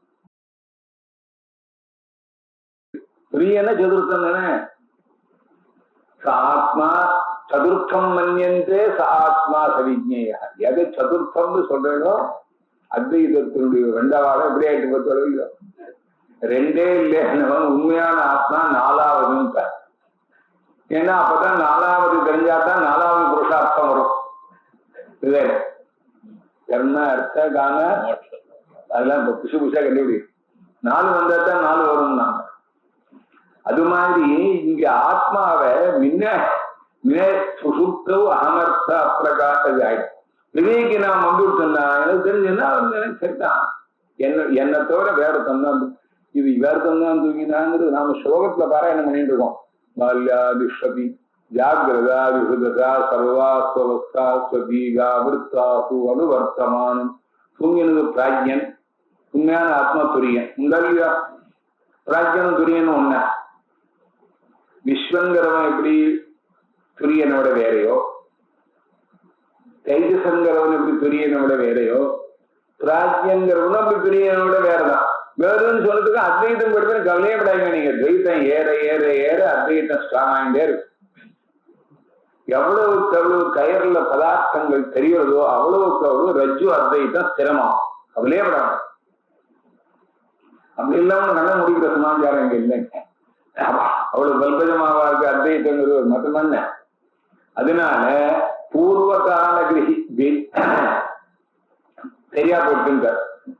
துரியன்னா சதுர்த்தம் தானே. ஆத்மா சதுர்த்தம் மன்யந்தே ஆத்மா சவிஜ்ஞேய. எதை சதுர்த்தம்னு சொல்றதோ அத்வைதத்தினுடைய ரெண்டாவது எப்படி ஆயிட்டு பொறுத்தளவு ரெண்டே இல்லைன்னவன் உண்மையான ஆத்மா நாலாவதுன்னு. ஏன்னா அப்பதான் நாலாவது தெரிஞ்சாதான் நாலாவது புருஷார்த்தம் வரும். கர்ம அர்த்த கான அதெல்லாம் இப்ப புதுசு புதுசா கண்டுபிடி. 4 வந்தா தான் 4 வரும். நாங்க அது மாதிரி இங்க ஆத்மாவை சுசுப்தோ அகமர்த்த அப்பிரகாசம் ஆயிடும். விவேகி நான் வந்துவிட்டா எனக்கு தெரிஞ்சுன்னா எனக்கு சரிதான். என்னை தவிர வேற தந்தான் இது வேற தந்தான் தூங்கினாங்கிறது நாம ஸ்லோகத்துல பாராயணம் பண்ணிட்டு இருக்கோம். பால்யாதிஷதி ஜாகிரதா விஹுதா சர்வாஸ்வஸ்தா ஸ்வதீகா விருத்தாசு அனுவர்த்தமானம். தூங்கினது பிராஜ்யன், உண்மையான ஆத்மா துரியன். உண்டா பிராஜ்யனும் துரியனும் ஒண்ண. விஸ்வங்கிறவன் எப்படி துரியனோட வேறையோ, தைஜசங்கிறவன் எப்படி துரியனோட வேறையோ, பிராஜ்யங்கிறவனும் அப்படி துரியனோட வேறதான். வேறுன்னு சொல்றதுக்கு அத்வைதம் படுத்து கவலையே படாங்க. நீங்க துவைத்தம் ஏற ஏற ஏற அத்வைத்தம் ஸ்ட்ராங் ஆகிட்டே இருக்கு. எவ்வளவுக்கு எவ்வளவு கயர்ல பதார்த்தங்கள் தெரியறதோ அவ்வளவுக்கு அவ்வளவு ரஜ்ஜு அத்வைத்தம் ஸ்திரமாகும். கவலையே படாங்க. அப்படி இல்லாம நல்ல முடிக்கிற சமாச்சாரம் இங்க இல்லைங்க. அவ்வளவு பல்பஜமாவா இருக்கு அத்வைத்தங்கிறது ஒரு மதம் தானே. அதனால பூர்வ கால சரியா போட்டு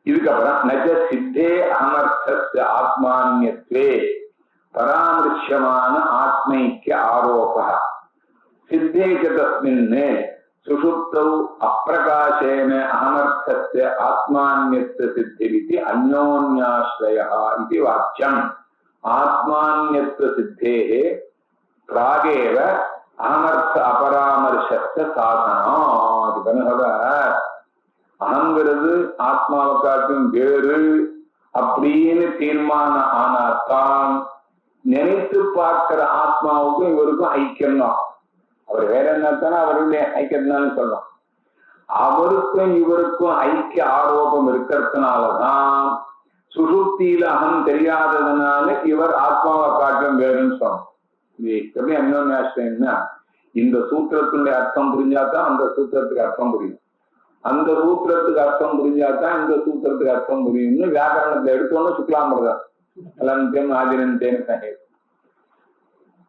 இதுக்கப்புறம் நஜ சித்தே அமர்த்த ஆத்மான்யத்வே பராமரிஷ்யமான ஆத்மைக்கு ஆரோப சித்தே தஸ்மின் சுஷுப்தௌ அப்பிரகாசேன அகமர்த்தஸ்ய ஆத்மான்யத்வ சித்திரிதி அந்யோன்யாஸ்ரயः இதி வாக்யம். ஆத்மான்யத்வ சித்தேः பிராகேவ அகமர்த்த அபராமர்ஷஸ்ய சாதனாத். அகங்கிறது ஆத்மாவை காட்டும் வேறு அப்படின்னு தீர்மானம் ஆனாத்தான் நினைத்து பார்க்கிற ஆத்மாவுக்கும் இவருக்கும் ஐக்கியம் தான். அவர் வேற என்னத்தானே அவருடைய ஐக்கியத்தினாலும் சொல்லலாம். அவருக்கும் இவருக்கும் ஐக்கிய ஆரோபம் இருக்கிறதுனாலதான் சுசுப்தியில அகம் தெரியாததுனால இவர் ஆத்மாவை காட்டும் வேறுன்னு சொல்லணும். இது எப்படி அந்யோன்யாஸ்ரயம்னா இந்த சூத்திரத்தினுடைய அர்த்தம் புரிஞ்சாதான் அந்த சூத்திரத்துக்கு அர்த்தம் புரியும், அந்த சூத்திரத்துக்கு அர்த்தம் புரிஞ்சாதான் இந்த சூத்திரத்துக்கு அர்த்தம் புரியும்னு வியாக்கரணத்துல எடுத்தோன்னு சுக்லாம்பரம் அலந்தேன் ஆதினந்தேன்னு.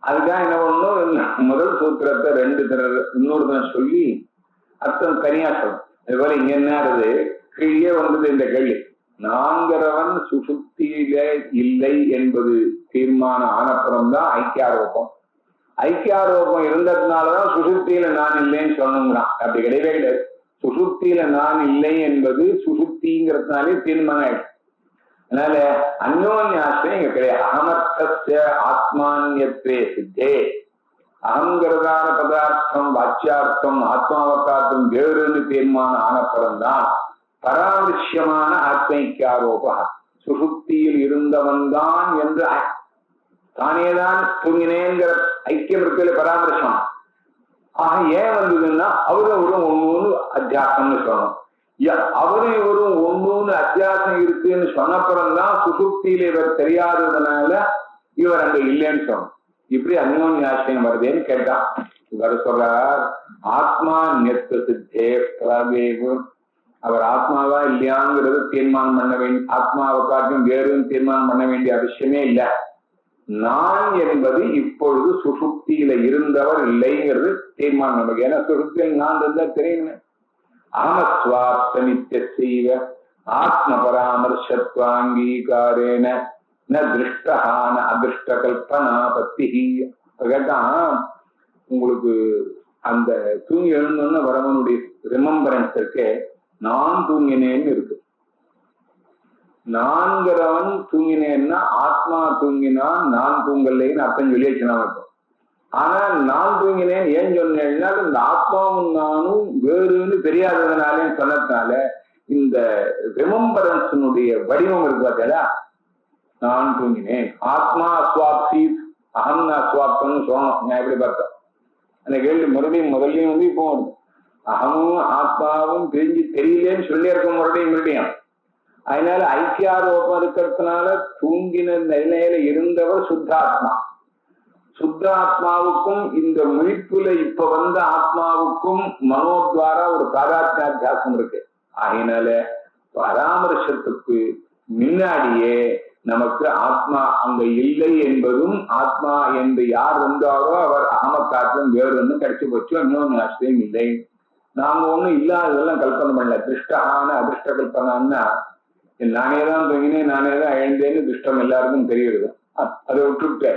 அதுக்காக என்ன பண்ணணும், முதல் சூத்திரத்தை 2 தடவை இன்னொரு தான் சொல்லி அர்த்தம் தனியா சொல்லணும். அது போல இங்க என்னது கீழே வந்தது இந்த கேள்வி. நான்கிறவன் சுசுப்தியில இல்லை என்பது தீர்மானம் ஆனப்புறம் தான் ஐக்கியாரோபம். ஐக்கியாரோபம் இருந்ததுனாலதான் சுசுப்தியில நான் இல்லைன்னு சொல்லணுங்கிறான். அப்படி கிடையவே கிடையாது. சுசுப்தியில நான் இல்லை என்பது சுசுப்திங்கிறதுனாலே தீர்மானம் ஆயிடுச்சு. அதனால அந்யோன்யாஸ்ரயம் இங்க கிடையாது. அகமர்த்தஸ்ய ஆத்மான்யத்வே சித்தே. அகங்கிறதான பதார்த்தம் வாச்சியார்த்தம் ஆத்மாவக்கார்த்தம் வேறுன்னு தீர்மானம் ஆனப்புறம் தான் பராமரிஷ்யமான ஆத்மைக்காரோப சுசுப்தியில் இருந்தவன் தான் என்று தானேதான் தூங்கினேங்கிற ஐக்கியம் இருக்கிற பராமரிசம். ஆக ஏன் வந்ததுன்னா அவரும் இவரும் ஒண்ணுன்னு அத்தியாசம்னு சொல்லணும். அவரும் இவரும் ஒண்ணுன்னு அத்தியாசம் இருக்குன்னு சொன்னப்புறம் தான் சுசுப்தியில இவர் தெரியாததுனால இவர் அங்க இல்லைன்னு சொல்லணும். இப்படி அந்யோன்யாசிரியம் வருதேன்னு கேட்டான். இவர் சொல்றார் ஆத்மா நியத்த சித்தே பிரவேவு. அவர் ஆத்மாவா இல்லையாங்கிறது தீர்மானம் பண்ண வேண்டிய, ஆத்மாவை காட்டும் வேறுன்னு தீர்மானம் பண்ண வேண்டிய அவசியமே இல்லை. நான் என்பது இப்பொழுது சுசுப்தியில இருந்தவர் இல்லைங்கிறது தீர்மானம் நமக்கு. ஏன்னா சுசுப்தியில் நான் இருந்தா தெரியுமே. அகமஸ்வாப்த நித்திய செய்வ ஆத்ம பராமர்ஷத்வாங்கீகாரேன ந திருஷ்டஹான அதிருஷ்ட கல்பனா பத்தி. கேட்டான், உங்களுக்கு அந்த தூங்கி எழுந்தோன்னு வரவனுடைய ரிமம்பரன்ஸ் இருக்கு, நான் தூங்கினேன்னு இருக்கு. நான்கிறவன் தூங்கினேன்னா ஆத்மா தூங்கினான், நான் தூங்கலைன்னு அர்த்தம் சொல்லி வச்சுனா இருக்கும். ஆனா நான் தூங்கினேன் ஏன் சொன்னேன்னா, இந்த ஆத்மாவும் நானும் வேறுன்னு தெரியாததுனாலே சொன்னதுனால இந்த ரிமம்பரன்ஸினுடைய வடிவம் இருக்கு பார்த்தா, நான் தூங்கினேன். ஆத்மா அஸ்வாப்சி அகம் அஸ்வாப்தம்னு சொல்லணும். நான் எப்படி பார்த்தேன் அந்த கேள்வி மறுபடியும் முதல்லையும் வந்து இப்போ அகமும் ஆத்மாவும் பிரிஞ்சு தெரியலேன்னு சொல்லி இருக்க மறுபடியும். அதனால ஐக்கியாரோபம் இருக்கிறதுனால தூங்கின நிலையில இருந்தவர் சுத்தாத்மா. சுத்தாத்மாவுக்கும் இந்த முழிப்புல இப்ப வந்த ஆத்மாவுக்கும் மனோத்வாரா ஒரு தாதாத்மியாத்தியாசம் இருக்கு. அதனால பராமர்சத்துக்கு முன்னாடியே நமக்கு ஆத்மா அங்க இல்லை என்பதும், ஆத்மா என்று யார் வந்தாரோ அவர் அகமக்காற்றும் வேறுன்னு கிடைச்சு போச்சு. இன்னொன்னு ஆச்சரியம் இல்லை. நாங்க ஒண்ணும் இல்லாததெல்லாம் கல்பனை பண்ணல. திருஷ்டகான அதிர்ஷ்ட கல்பனான்னா நானே தான் தூங்கினேன், நானே தான் எழுந்தேன்னு திருஷ்டம் எல்லாருக்கும் தெரியுது. அதை விட்டுட்டு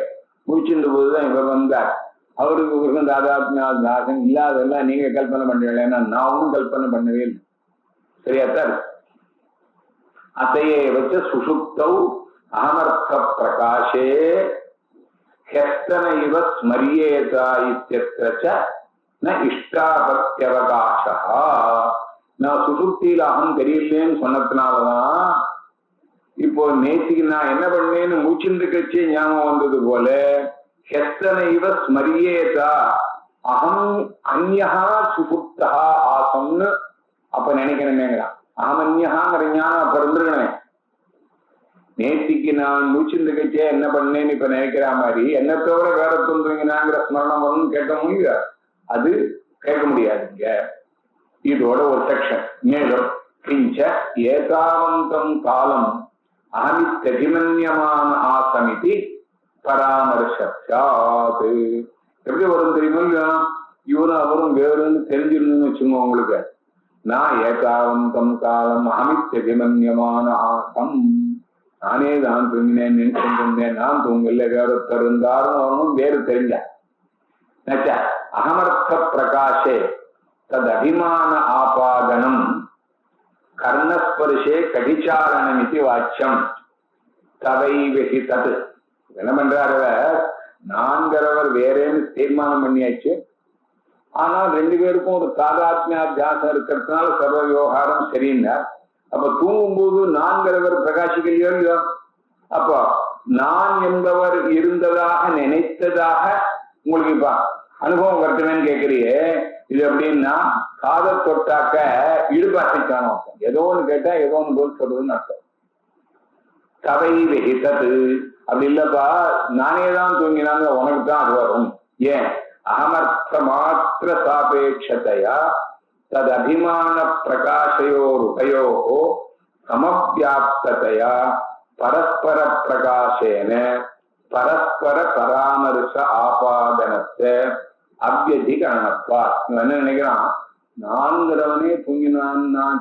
முடிச்சிருந்த போதுதான் இவர் வந்தார். அவருக்கு தாதாத்மியாசம் இல்லாதெல்லாம் நீங்க கல்பனை பண்ணுவீங்களேன்னா நான் ஒன்றும் கல்பனை பண்ணவே இல்லை. சரியாத்தார். அத்தையே வச்ச சுசுப்தௌ அகமர்த்த பிரகாஷே ஹெஸ்தன இவ ஸ்மரியேதா இத்யத்ர ந இஷ்டாபத்யவகாசா. நான் சுசுப்தியில அகம் தெரியலேன்னு சொன்னதுனாலதான் இப்போ நேற்றுக்கு நான் என்ன பண்ணேன்னு மூச்சிந்து கட்சி ஞாபகம் வந்தது போல ஹெஸ்தன இவ ஸ்மரியேதா அகம் அந்யஹா சுசுப்தா ஆசம்னு அப்ப நினைக்கணுமேங்கிறான். அகமன்யஹாங்கிற ஞானம் அப்ப இருந்துருக்கணும். நேத்திக்கு நான் மூச்சிந்து கட்சியா என்ன பண்ணேன்னு இப்ப நினைக்கிற மாதிரி என்ன தவிர வேற தோன்றுங்கனாங்கிற ஸ்மரணம் வரணும்னு கேட்க முடியுங்க. அது கேட்க முடியாதுங்க. இதோட ஒரு செக்ஷன் மேலும் கிஞ்ச ஏதாவந்தம் காலம் அகமித்ததிமன்யமான ஆசமிதி பராமர்சாது. எப்படி வரும் தெரியுமா? இவரும் அவரும் வேறுன்னு தெரிஞ்சிருந்துன்னு வச்சுக்கோங்க உங்களுக்கு. நான் ஏதாவந்தம் காலம் அகமித்ததிமன்யமான ஆசம், நானே தான் தூங்கினேன் நினைச்சிருந்தேன், நான் தூங்கல வேறொருத்தர் இருந்தாரும் அவனும் வேறு தெரிஞ்ச அகமர்த்த பிரகாஷே தது அபிமான ஆபாதனம் கர்ணஸ்பர்ஷே கடிச்சாரணம் இது வாச்சியம் தவை வெகி தது. என்ன பண்றாரு, நான்கிறவர் வேறேன்னு தீர்மானம் பண்ணியாச்சு. ஆனால் ரெண்டு பேருக்கும் ஒரு தாதாத்மியாத்தியாசம் இருக்கிறதுனால சர்வ விவகாரம் சரின்னார். அப்ப தூங்கும் போது நான்கிறவர் பிரகாசிக்கலையோ இல்லையோ? அப்போ நான் என்பவர் இருந்ததாக நினைத்ததாக உங்களுக்கு இப்ப அனுபவம் கட்டுவேன்னு கேட்கறியே. இது எப்படின்னா காதை தொட்டாக்க இடுபாசைக்கான அர்த்தம். ஏதோ ஒண்ணு கேட்டா ஏதோ ஒண்ணு போல் சொல்றதுன்னு அர்த்தம். கதை வெகித்தது அப்படி இல்லப்பா, நானே தான் தூங்கினாங்க உனக்கு தான் அது வரும். ஏன்? அகமர்த்த மாத்திர சாபேட்சத்தையா தது அபிமான பிரகாசயோருபயோ சமவியாப்ததையா பரஸ்பர பிரகாசேன பரஸ்பர பராமரிச ஆபாதனத்தை அவ்யதிகரணப்பா. என்ன நினைக்கிறான், நான்கிறவனே தூங்கினான்தான்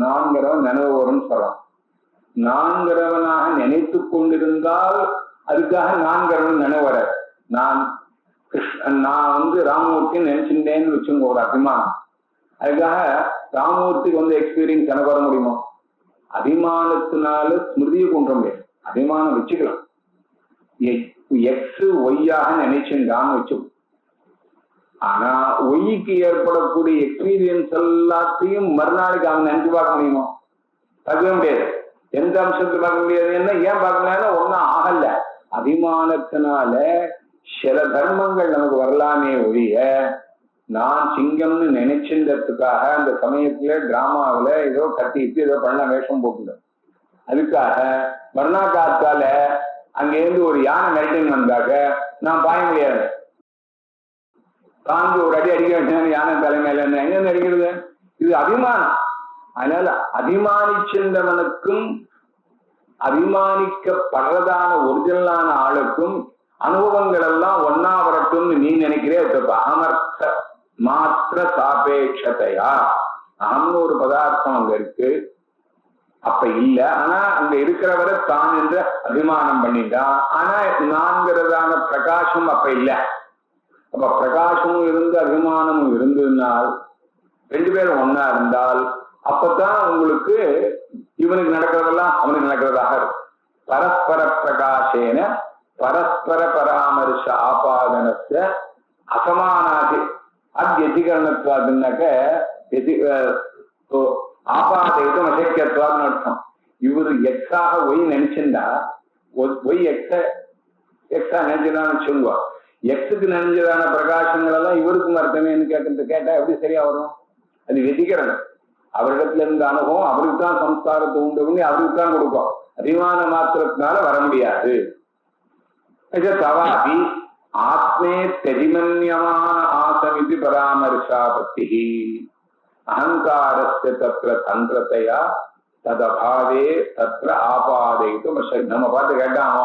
நான்கிறவன் நினைவு வரும்னு சொல்றான். நான்கிறவனாக நினைத்து கொண்டிருந்தால் அதுக்காக நான்கிறவன் நினைவு வர. நான் ராமமூர்த்தி நினைச்சிருந்தேன்னு வச்சுங்க ஒரு அபிமானம். அதுக்காக ராமமூர்த்திக்கு எக்ஸ்பீரியன்ஸ் எனக்கு வர முடியுமா? அபிமானத்தினால ஸ்மிருதியை கொண்டு முடியாது. அபிமானம் வச்சுக்கலாம். எக்ஸ் ஒய்யாக நினைச்சுட்டான்னு வச்சு, ஆனா ஒய்க்கு ஏற்படக்கூடிய எக்ஸ்பீரியன்ஸ் எல்லாத்தையும் மறுநாளைக்கு அவன் நினைச்சு பார்க்க முடியுமா? பார்க்கவே முடியாது. எந்த அம்சத்தை பார்க்க முடியாதுன்னா ஏன் பார்க்க முடியாதுன்னா ஒன்னும் ஆகல. அபிமானத்தினால சில தர்மங்கள் நமக்கு வரலாமே ஒழிய, நான் சிங்கம்னு நினைச்சின்றதுக்காக அந்த சமயத்துல டிராமாவில ஏதோ கத்திட்டு ஏதோ பண்ண வேஷம் போட்டுங்க. அதுக்காக மறுநா காத்தால அங்கேருந்து ஒரு யானை மெரிட்டன் வந்தாக்க நான் பாய முடியாது. காஞ்சி ஒரு அடி அடிக்க வேண்டிய யானை தலைமையில எங்க அடிக்கிறது? இது அபிமானம். அதனால அபிமானிச்சென்றவனுக்கும் அபிமானிக்கப்படுறதான ஒரிஜினலான ஆளுக்கும் அனுபவங்கள் எல்லாம் ஒன்னா வரட்டும்னு நீ நினைக்கிறே. அகமர்த்த மாத்திர சாபேட்சத்தையா, அகம்னு ஒரு பதார்த்தம் அங்க இருக்கு, அப்ப இல்ல. ஆனா அங்க இருக்கிறவரை தான் என்ற அபிமானம் பண்ணிட்டான். ஆனா நான்கிறதான பிரகாசம் அப்ப இல்ல. அப்ப பிரகாசமும் இருந்து அபிமானமும் இருந்ததுனால் ரெண்டு பேரும் ஒன்னா இருந்தால் அப்பதான் உங்களுக்கு இவனுக்கு நடக்கிறதெல்லாம் அவனுக்கு நடக்கிறதாக இருக்கும். பரஸ்பர பிரகாசேன பரஸ்பர பராமரிச ஆபாதனத்த அசமானாதி அத்தியதிகரணத்துவாதுன்னாக்க ஆபாதைக்கும் அசைக்கத்துவாதுன்னு அர்த்தம். இவரு எக்ஸாக ஒய் நினைச்சிருந்தா ஒய் எக்ஸா நினைச்சதான்னு சொல்லுவார். எக்ஸுக்கு நினைஞ்சதான பிரகாசங்கள் எல்லாம் இவருக்கும் அர்த்தமேன்னு கேட்டா எப்படி சரியா வரும்? அது வெதிகரணம். அவரிடத்துல இருந்து அனுபவம் அவருக்கு தான் சம்ஸ்காரத்தை உண்டு பண்ணி அவருக்கு தான் கொடுக்கும். அபிமான மாத்திரத்தினால வர முடியாது. தவாபி ஆத்மே தெரிமன்யமான ஆசமிதி பராமரிசாபத்தி அகங்காரஸ்ய தத்ர தந்திரத்தையா ததபாவே தத்ர ஆபாதைக்கும். நம்ம பார்த்து கேட்டானோ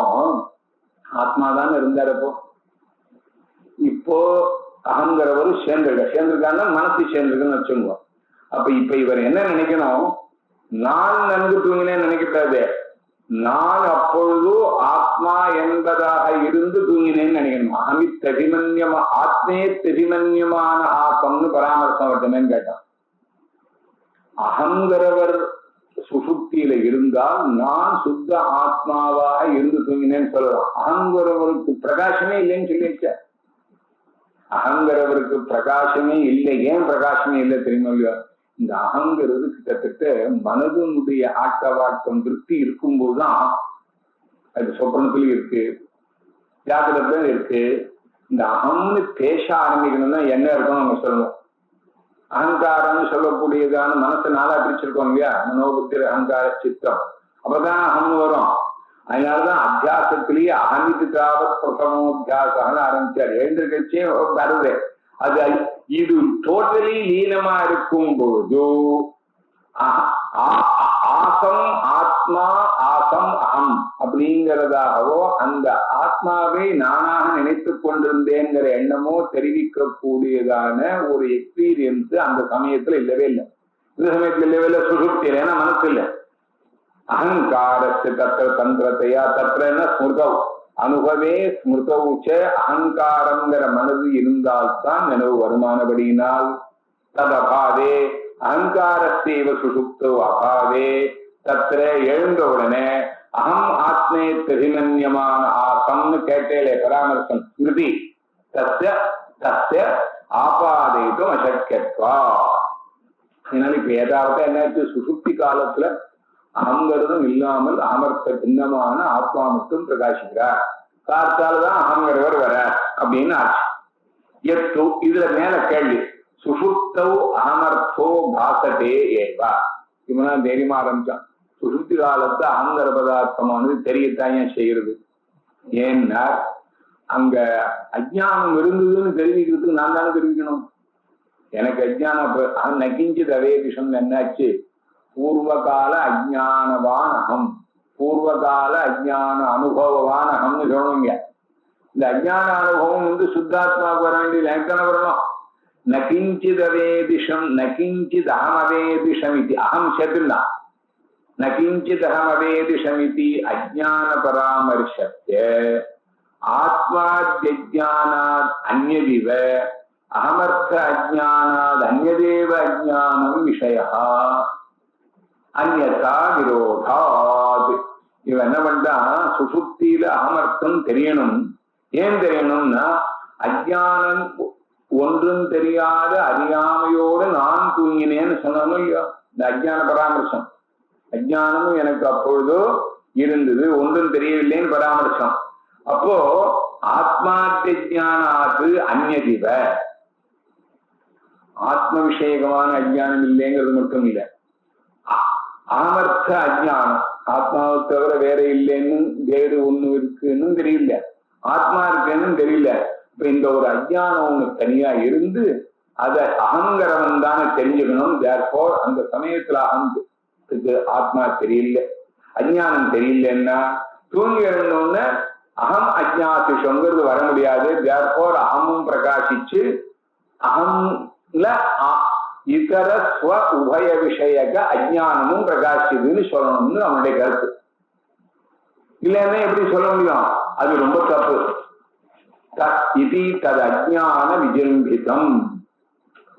ஆத்மாதான் இருந்தாரப்போ. இப்போ அகங்கிறவரு சேர்ந்திருக்கான்னா மனசு சேர்ந்திருக்குன்னு வச்சுக்குவோம். அப்ப இப்ப இவர் என்ன நினைக்கணும்? நான் நன்கு தூங்கினேன்னு நினைக்கக்கூடாது. நான் அப்பொழுது ஆத்மா என்பதாக இருந்து தூங்கினேன்னு நினைக்கணும். அமித்ததிமன்யமா ஆத்மே திதிமன்யமான ஆத்மன்னு பராமரிசம் வரட்டுமேன்னு கேட்டான். அகங்கிறவர் சுசுப்தியில இருந்தால் நான் சுத்த ஆத்மாவாக இருந்து தூங்கினேன்னு சொல்லலாம். அகங்கிறவருக்கு பிரகாசமே இல்லைன்னு சொல்லியிருக்க. அகங்கிறவருக்கு பிரகாசமே இல்லை. ஏன் பிரகாசமே இல்லை தெரியுமா இல்லையா? இந்த அகங்கிறது கிட்டத்தட்ட மனதனுடைய ஆட்டவாட்டம் திருப்தி இருக்கும்போதுதான் அது சொப்பனத்திலும் இருக்கு, ஜாகிரதையும் இருக்கு. இந்த அகம்னு பேச ஆரம்பிக்கணும்னா என்ன இருக்கும் நம்ம சொல்லணும். அகங்காரம்னு சொல்லக்கூடியதான மனசை நாளா பிரிச்சிருக்கோம் இல்லையா? மனோபுத்தி அகங்கார சித்தம். அப்பதான் அகம்னு வரும். அதனாலதான் அத்தியாசத்திலேயே அகமிதாவத் பிரசமோத்தியாசம்னு ஆரம்பிச்சாரு. எழுந்திருக்கச்சே வருது. அது இது டோட்டலி லீனமா இருக்கும் பொழுது ஆசம் ஆத்மா ஆசம் அகம் அப்படிங்கிறதாகவோ அந்த ஆத்மாவை நானாக நினைத்து கொண்டிருந்தேங்கிற எண்ணமோ தெரிவிக்க கூடியதான ஒரு எக்ஸ்பீரியன்ஸ் அந்த சமயத்துல இல்லவே இல்லை. இந்த சமயத்துல இல்லவே இல்லை. சுசுப்தியில ஏன்னா மனசு இல்லை. அகங்காரத்து தத்திர தந்திரத்தையா தத்திரன்னா ஸ்மிருதவ் அனுபவே ஸ்மிருதவுச்ச அகங்காரங்கிற மனது இருந்தால்தான் நினைவு வருமானபடியினால் ததபாவே அகங்காரத்தேவ சுசுப்தோ அபாவே தத்திர எழுந்த உடனே அகம் ஆத்மே திரிமன்யமான ஆசம்னு கேட்டேலே பராமர்சம் ஸ்மிருதி தஸ்ய தஸ்ய ஆபாதைக்கும் அசக்கியத்வா. அதனால இப்ப ஏதாவது என்னாச்சு? சுசுப்தி காலத்துல அகங்கிறதும் இல்லாமல் அமர்த்த பின்னமான ஆத்மா மட்டும் பிரகாசிக்கிறார். பார்த்தால்தான் அகங்கிறவர் வர அப்படின்னு ஆச்சு. எத்து இதுல மேல கேள்வி சுசுப்தௌ அகமர்த்தோ பாசட்டே ஏவா. இவனா தைரியமா ஆரம்பிச்சான். சுசுப்தி காலத்து அகங்கிற பதார்த்தமானது தெரியத்தான் ஏன் செய்யறது? ஏன்னா அங்க அஜ்ஞானம் இருந்ததுன்னு தெரிவிக்கிறதுக்கு நான் தானே தெரிவிக்கணும். எனக்கு அஜ்ஞானம் நகிஞ்சு தவே விஷம் என்னாச்சு? பூர்வகால அஜ்ஞானவான் அகம், பூர்வகால அஜ்ஞான அனுபவவான் அகம்னு சொல்லணுங்க. இந்த அஜ்ஞான அனுபவம் வந்து சுத்தாத்மாவுக்கு வர வேண்டியது எனக்கு தானே வரணும். நகிஞ்சித் அவேதிஷம் நகிஞ்சித் அகமவேதிஷம் இது அகம் சேர்த்துனா நகிஞ்சித் அகமவேதிஷம் இது அஜ்ஞான பராமர்சத்ய ஆத்மாத்யஜானாத் அன்யதிவ அகமர்த்த அஜ்ஞானாத் அன்யதேவ அஜ்ஞானம் விஷயः அந்யதா விரோதாத். இவன் என்ன பண்றான்? சுசுப்தியில அகமர்த்தம் தெரியணும். ஏன் தெரியணும்னா அஜ்ஞானம் ஒன்றும் தெரியாத அறியாமையோடு நான் தூங்கினேன்னு சொன்னாலும் இல்லையோ இந்த அஜ்ஞான பராமர்சம். அஜ்ஞானமும் எனக்கு அப்பொழுதோ இருந்தது, ஒன்றும் தெரியவில்லைன்னு பராமர்சம். அப்போ ஆத்மாத்யஜானாது அந்யதிவ ஆத்ம விஷயகமான அஜ்ஞானம் இல்லைங்கிறது மட்டும் இல்லை, அகமர்த்த அஜ்ஞானம் ஆத்மாவை தவிர வேற இல்லைன்னு வேறு ஒண்ணு இருக்குன்னு தெரியல, ஆத்மா இருக்குன்னு தெரியல. இப்ப இந்த ஒரு அஜ்ஞானம் ஒண்ணு தனியா இருந்து அத அகங்கிறவன் தானே தெரிஞ்சுக்கணும். தேர்ஃபோர் அந்த சமயத்துல அகத்துக்கு ஆத்மா தெரியல. அஜ்ஞானம் தெரியலன்னா தூங்கி எழுந்தோன்னு அகம் அஜ்ஞாசிஷங்கிறது வர முடியாது. தேர்ஃபோர் அகமும் பிரகாசிச்சு அகம்ல இதர ஸ்வ உபய விஷயக அஜ்ஞானமும் பிரகாசிதுன்னு சொல்லணும்னு நம்மளுடைய கருத்து. இல்லைன்னா எப்படி சொல்ல முடியும்? அது ரொம்ப தப்பு. இது தது அஜ்ஞான விஜம்பிதம்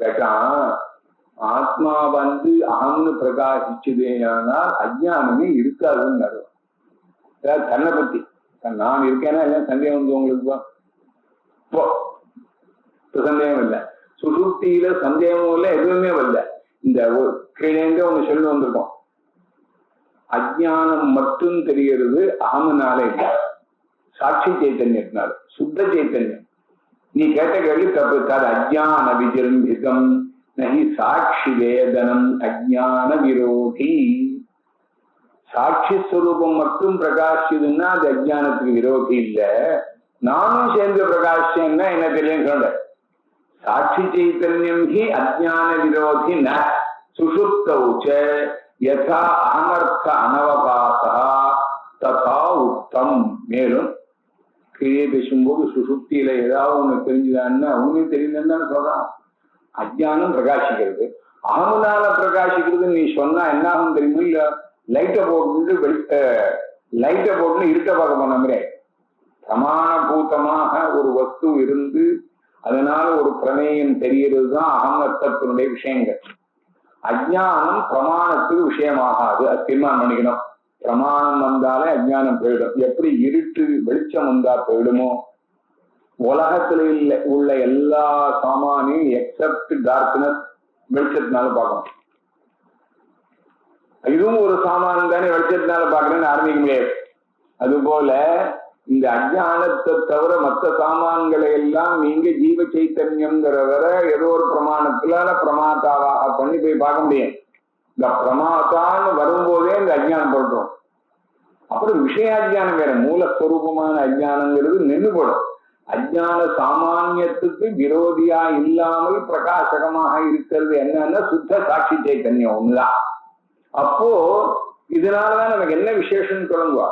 கேட்டா ஆத்மா அகம்னு பிரகாசிச்சதேயானால் அஜ்ஞானமே இருக்காதுன்னு தன்னை பத்தி நான் இருக்கேன்னா எல்லாம் சந்தேகம் வந்து உங்களுக்கு சந்தேகம் இல்லை. சுசுப்தியில சந்தேகமும் இல்லை, எதுவுமே வரல. இந்த கீழே ஒண்ணு சொல்லி வந்திருக்கோம். அஜ்ஞானம் மட்டும் தெரிகிறது அகமனால இல்லை, சாட்சி சைத்தன்யத்தினால, சுத்த சைத்தன்யம். நீ கேட்ட கேள்வி தப்பு. தது அஜ்ஞான விஜம்பிதம் நகி சாட்சி வேதனம் அஜ்ஞான விரோதி. சாட்சி ஸ்வரூபம் மட்டும் பிரகாசிதுன்னா அது அஜ்ஞானத்துக்கு விரோதி இல்ல. நானும் சேர்ந்து பிரகாஷன்னா என்ன தெரியும் சொல்ற. சாட்சி சைத்தன்யம் ஹி அஜ்ஞான விரோதி ந சுஷுப்தௌச்ச யதா அனர்த்த அனவகாசா ததா உத்தம். மேலும் கீழே பேசும்போது சுசுப்தியில ஏதாவது ஒண்ணு தெரிஞ்சுதான்னா உண்மையும் தெரியலன்னு சொல்றான். அஜ்ஞானம் பிரகாசிக்கிறது, அகமுனால பிரகாசிக்கிறது நீ சொன்னா என்ன ஆகும் தெரியுமோ? இல்ல லைட்டை போட்டு இருட்ட பார்க்க போனோம்ரே. பிரமாணபூதமாக ஒரு வஸ்து இருந்து அதனால ஒரு பிரமேயம் தெரியறது தான் அகமத்தத்தினுடைய விஷயங்கள். அஜ்ஞானம் பிரமாணத்துக்கு விஷயமாகாது. அது தீர்மானம் பண்ணிக்கணும். பிரமாணம் வந்தாலே அஜ்ஞானம் போயிடும். எப்படி இருட்டு வெளிச்சம் வந்தா போயிடுமோ, உலகத்துல உள்ள எல்லா சாமானியும் எக்ஸப்ட் டார்க்னஸ் வெளிச்சத்தினால பார்க்கணும். இதுவும் ஒரு சாமான் தானே வெளிச்சத்தினால பார்க்கணும்னு ஆரம்பிக்க முடியாது. அதுபோல இந்த அஜ்ஞானத்தை தவிர மற்ற சாமான்களை எல்லாம் நீங்க ஜீவ சைத்தன்யம்ங்கிறவர ஏதோ ஒரு பிரமாணத்துல பிரமாதாவாக பண்ணி போய் பார்க்க முடியும். இந்த பிரமாதான்னு வரும்போதே இந்த அஜ்ஞானம் போட்டோம். அப்புறம் விஷயாஜ்ஞானம் வேற, மூலஸ்வரூபமான அஜ்ஞானங்கிறது நின்றுபடும். அஜ்ஞான சாமானியத்துக்கு விரோதியா இல்லாமல் பிரகாசகமாக இருக்கிறது என்னன்னா சுத்த சாட்சி சைத்தன்யம் ஒண்ணுதான். அப்போ இதனாலதான் நமக்கு என்ன விசேஷம் தொடங்குவா.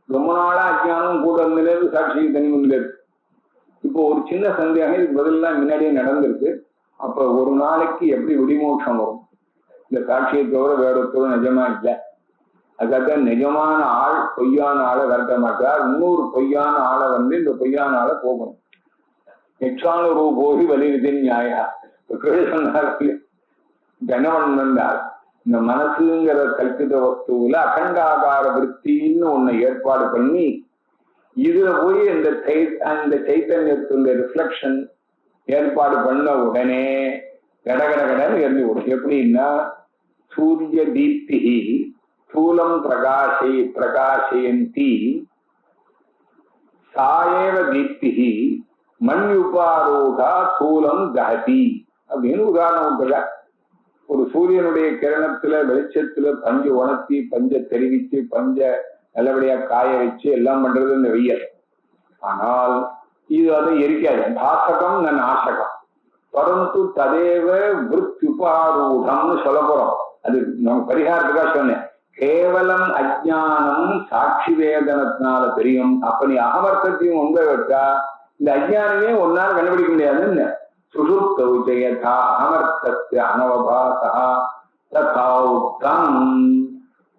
ரொம்ப நாளா அஜ்ஞானம் கூட இருந்தது, சாட்சி சைத்தன்யம் இருந்தது. இப்போ ஒரு சின்ன சந்தேகம் இதுக்கு பதிலாம் முன்னாடியே நடந்திருக்கு. அப்ப ஒரு நாளைக்கு எப்படி விடிமோட்சம் வரும்? இந்த சாட்சியை தவிர வேற ஒருத்தரும் நிஜமா இல்லை. அதுக்காக நிஜமான ஆள் பொய்யான ஆளை விரட்ட மாட்டார். இன்னொரு பொய்யான ஆளை இந்த பொய்யான ஆளை போகணும். எக்ஸான போகி வலியுறுத்தின் நியாயா சொன்னார். கனவன் வந்தார். இந்த மனசுங்கிற கல்பித வஸ்துவில அகண்டாகார விற்த்தின்னு ஒண்ணு ஏற்பாடு பண்ணி இதுல போய் இந்த சைத்தன்யத்துடைய ரிஃப்ளெக்ஷன் ஏற்பாடு பண்ண உடனே கடகடகடன்னு எரிஞ்சு விடும். எப்படின்னா சூரிய தீப்தி ஸ்தூலம் பிரகாசயந்தி சாயேவ தீப்தி மண்யுபாரோகா ஸ்தூலம் தஹதி அப்படின்னு உதாரணம் கொடுக்குற. ஒரு சூரியனுடைய கிரணத்துல வெளிச்சத்துல பஞ்சு உணர்த்தி பஞ்ச தெரிவிச்சு பஞ்ச நல்லபடியா காய வச்சு எல்லாம் பண்றது இந்த வெயில். ஆனால் இது அதை எரிக்காது. தாசகம் நன் ஆசகம் பரந்து ததேவ விருத்யுபாரூடம்னு சொல்ல போறோம். அது நம்ம பரிகாரத்துக்காக சொன்னேன். கேவலம் அஜ்ஞானம் சாட்சி வேதனத்தினால தெரியும். அப்ப நீ அகமர்த்தத்தையும் ஒன்றை வச்சா இந்த அஜ்ஞானமே ஒன்னால கண்டுபிடிக்க முடியாதுன்னு. சுஷுப்தௌ யதா அகமர்த்தஸ்ய அனவபாசா ததா உக்தம்.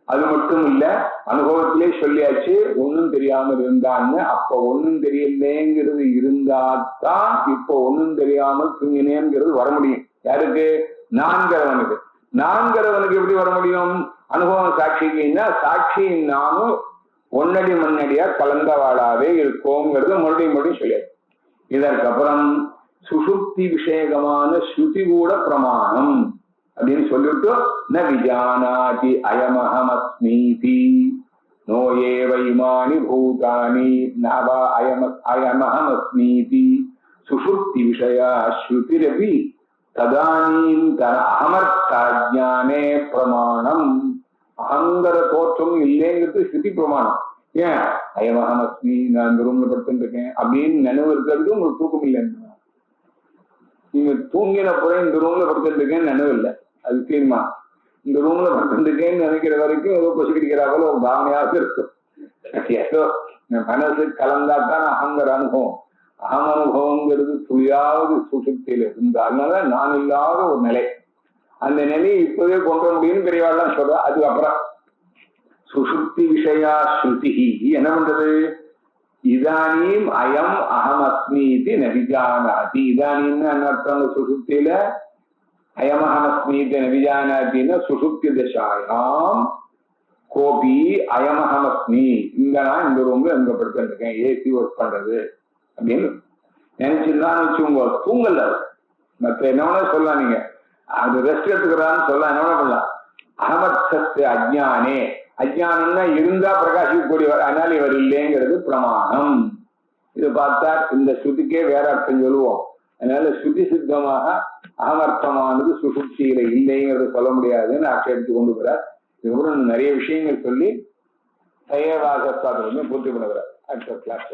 அது மட்டும் இல்ல, அனுபவத்திலே சொல்லியாச்சு ஒன்னும் தெரியாமல் இருந்தான்னு. அப்ப ஒன்னும் தெரியலேங்கிறது இருந்தால்தான் இப்போ ஒன்னும் தெரியாமல் தூங்கினேங்கிறது வர முடியும். யாருக்கு? நான்கிறவனுக்கு. நான்கிறவனுக்கு எப்படி வர முடியும்? அனுபவம் சாட்சிக்குன்னா சாட்சியும் நானும் ஒன்னடி மண்ணடியா கலந்தவாடாவே இருக்கோங்கிறது மறுபடியும் சொல்லியாச்சு. இதற்கப்புறம் சுசுப்தி விஷயகமான ஸ்ருதி கூட பிரமாணம் அப்படின்னு சொல்லிட்டு ந விஜானாதி அயமஹமஸ்மீதி நோயே வைமானி பூதானி நவ அயமஹமஸ்மீதி சுசுப்தி விஷய ஸ்ருதிரபி ததானீந்தர அகமர்த்தாஜ்ஞானே பிரமாணம். அகங்கர தோற்றம் இல்லைங்கிறது ஸ்ருதி பிரமாணம். ஏன் அயமஹமஸ்மி நான் இந்த ரூம்ல படுத்துட்டு இருக்கேன் அப்படின்னு நினைவு இருக்கிறது உங்களுக்கு தூக்கம் இல்லைன்னு. நீங்க தூங்கின புறம் இந்த ரூம்ல படுத்துட்டு இருக்கேன்னு நினைவு இல்லை, அது தீர்மானம். இந்த ரூம்ல படுத்துருக்கேன்னு நினைக்கிற வரைக்கும் ஏதோ கொசு கடிக்கிறா போல ஒரு பாவனையாக இருக்கும். ஏதோ மனசு கலந்தாத்தான் அகங்கிற அனுபவம். அகம் அனுபவங்கிறது புரியாத சுசுப்தியில இருந்து, அதனால நான் இல்லாத ஒரு நிலை. அந்த நிலையை இப்பவே கொண்டு வர முடியும்னு பெரியவாள்லாம் சொல்றா. அதுக்கப்புறம் சுசுப்தி விஷயா ஸ்ருதி என்ன பண்றது? இதானீம் அயம் அகம் அஸ்மி இது நவிஜானாதி. இதானீம்னு அர்த்தம் சுசுப்தியில அயமஹமஸ்மி இது நவிஜானாத்தின்னு சுசுப்தி தசாயாம் கோபி அயமஹமஸ்மி, இங்க நான் இந்த ரூம்ல எங்க படுத்திருக்கேன், ஏசி ஒர்க் பண்றது அப்படின்னு நினைச்சுதான் வச்சுக்கோங்க. தூங்கல மற்ற என்ன வேணா சொல்லலாம், நீங்க அது ரெஸ்ட் எடுத்துக்கிறான்னு சொல்லலாம், என்ன வேணா பண்ணலாம். அகமத்சத்து அஜ்ஞானே, அஜ்ஞானம்னா இருந்தா பிரகாசிக்கக்கூடியவர், அதனால இவர் இல்லைங்கிறது பிரமாணம். இது பார்த்தா இந்த ஸ்ருதிக்கே வேற அர்த்தம் சொல்லுவோம். அதனால ஸ்ருதி சித்தமாக அகமர்த்தமானது சுசுப்தியில இல்லைங்கிறது சொல்ல முடியாதுன்னு ஆட்சேபித்து கொண்டு போறார். இதுக்கப்புறம் நிறைய விஷயங்கள் சொல்லி சைவவாசத்தாத்திலுமே பூர்த்தி பண்ணுகிறார். அடுத்த கிளாஸ்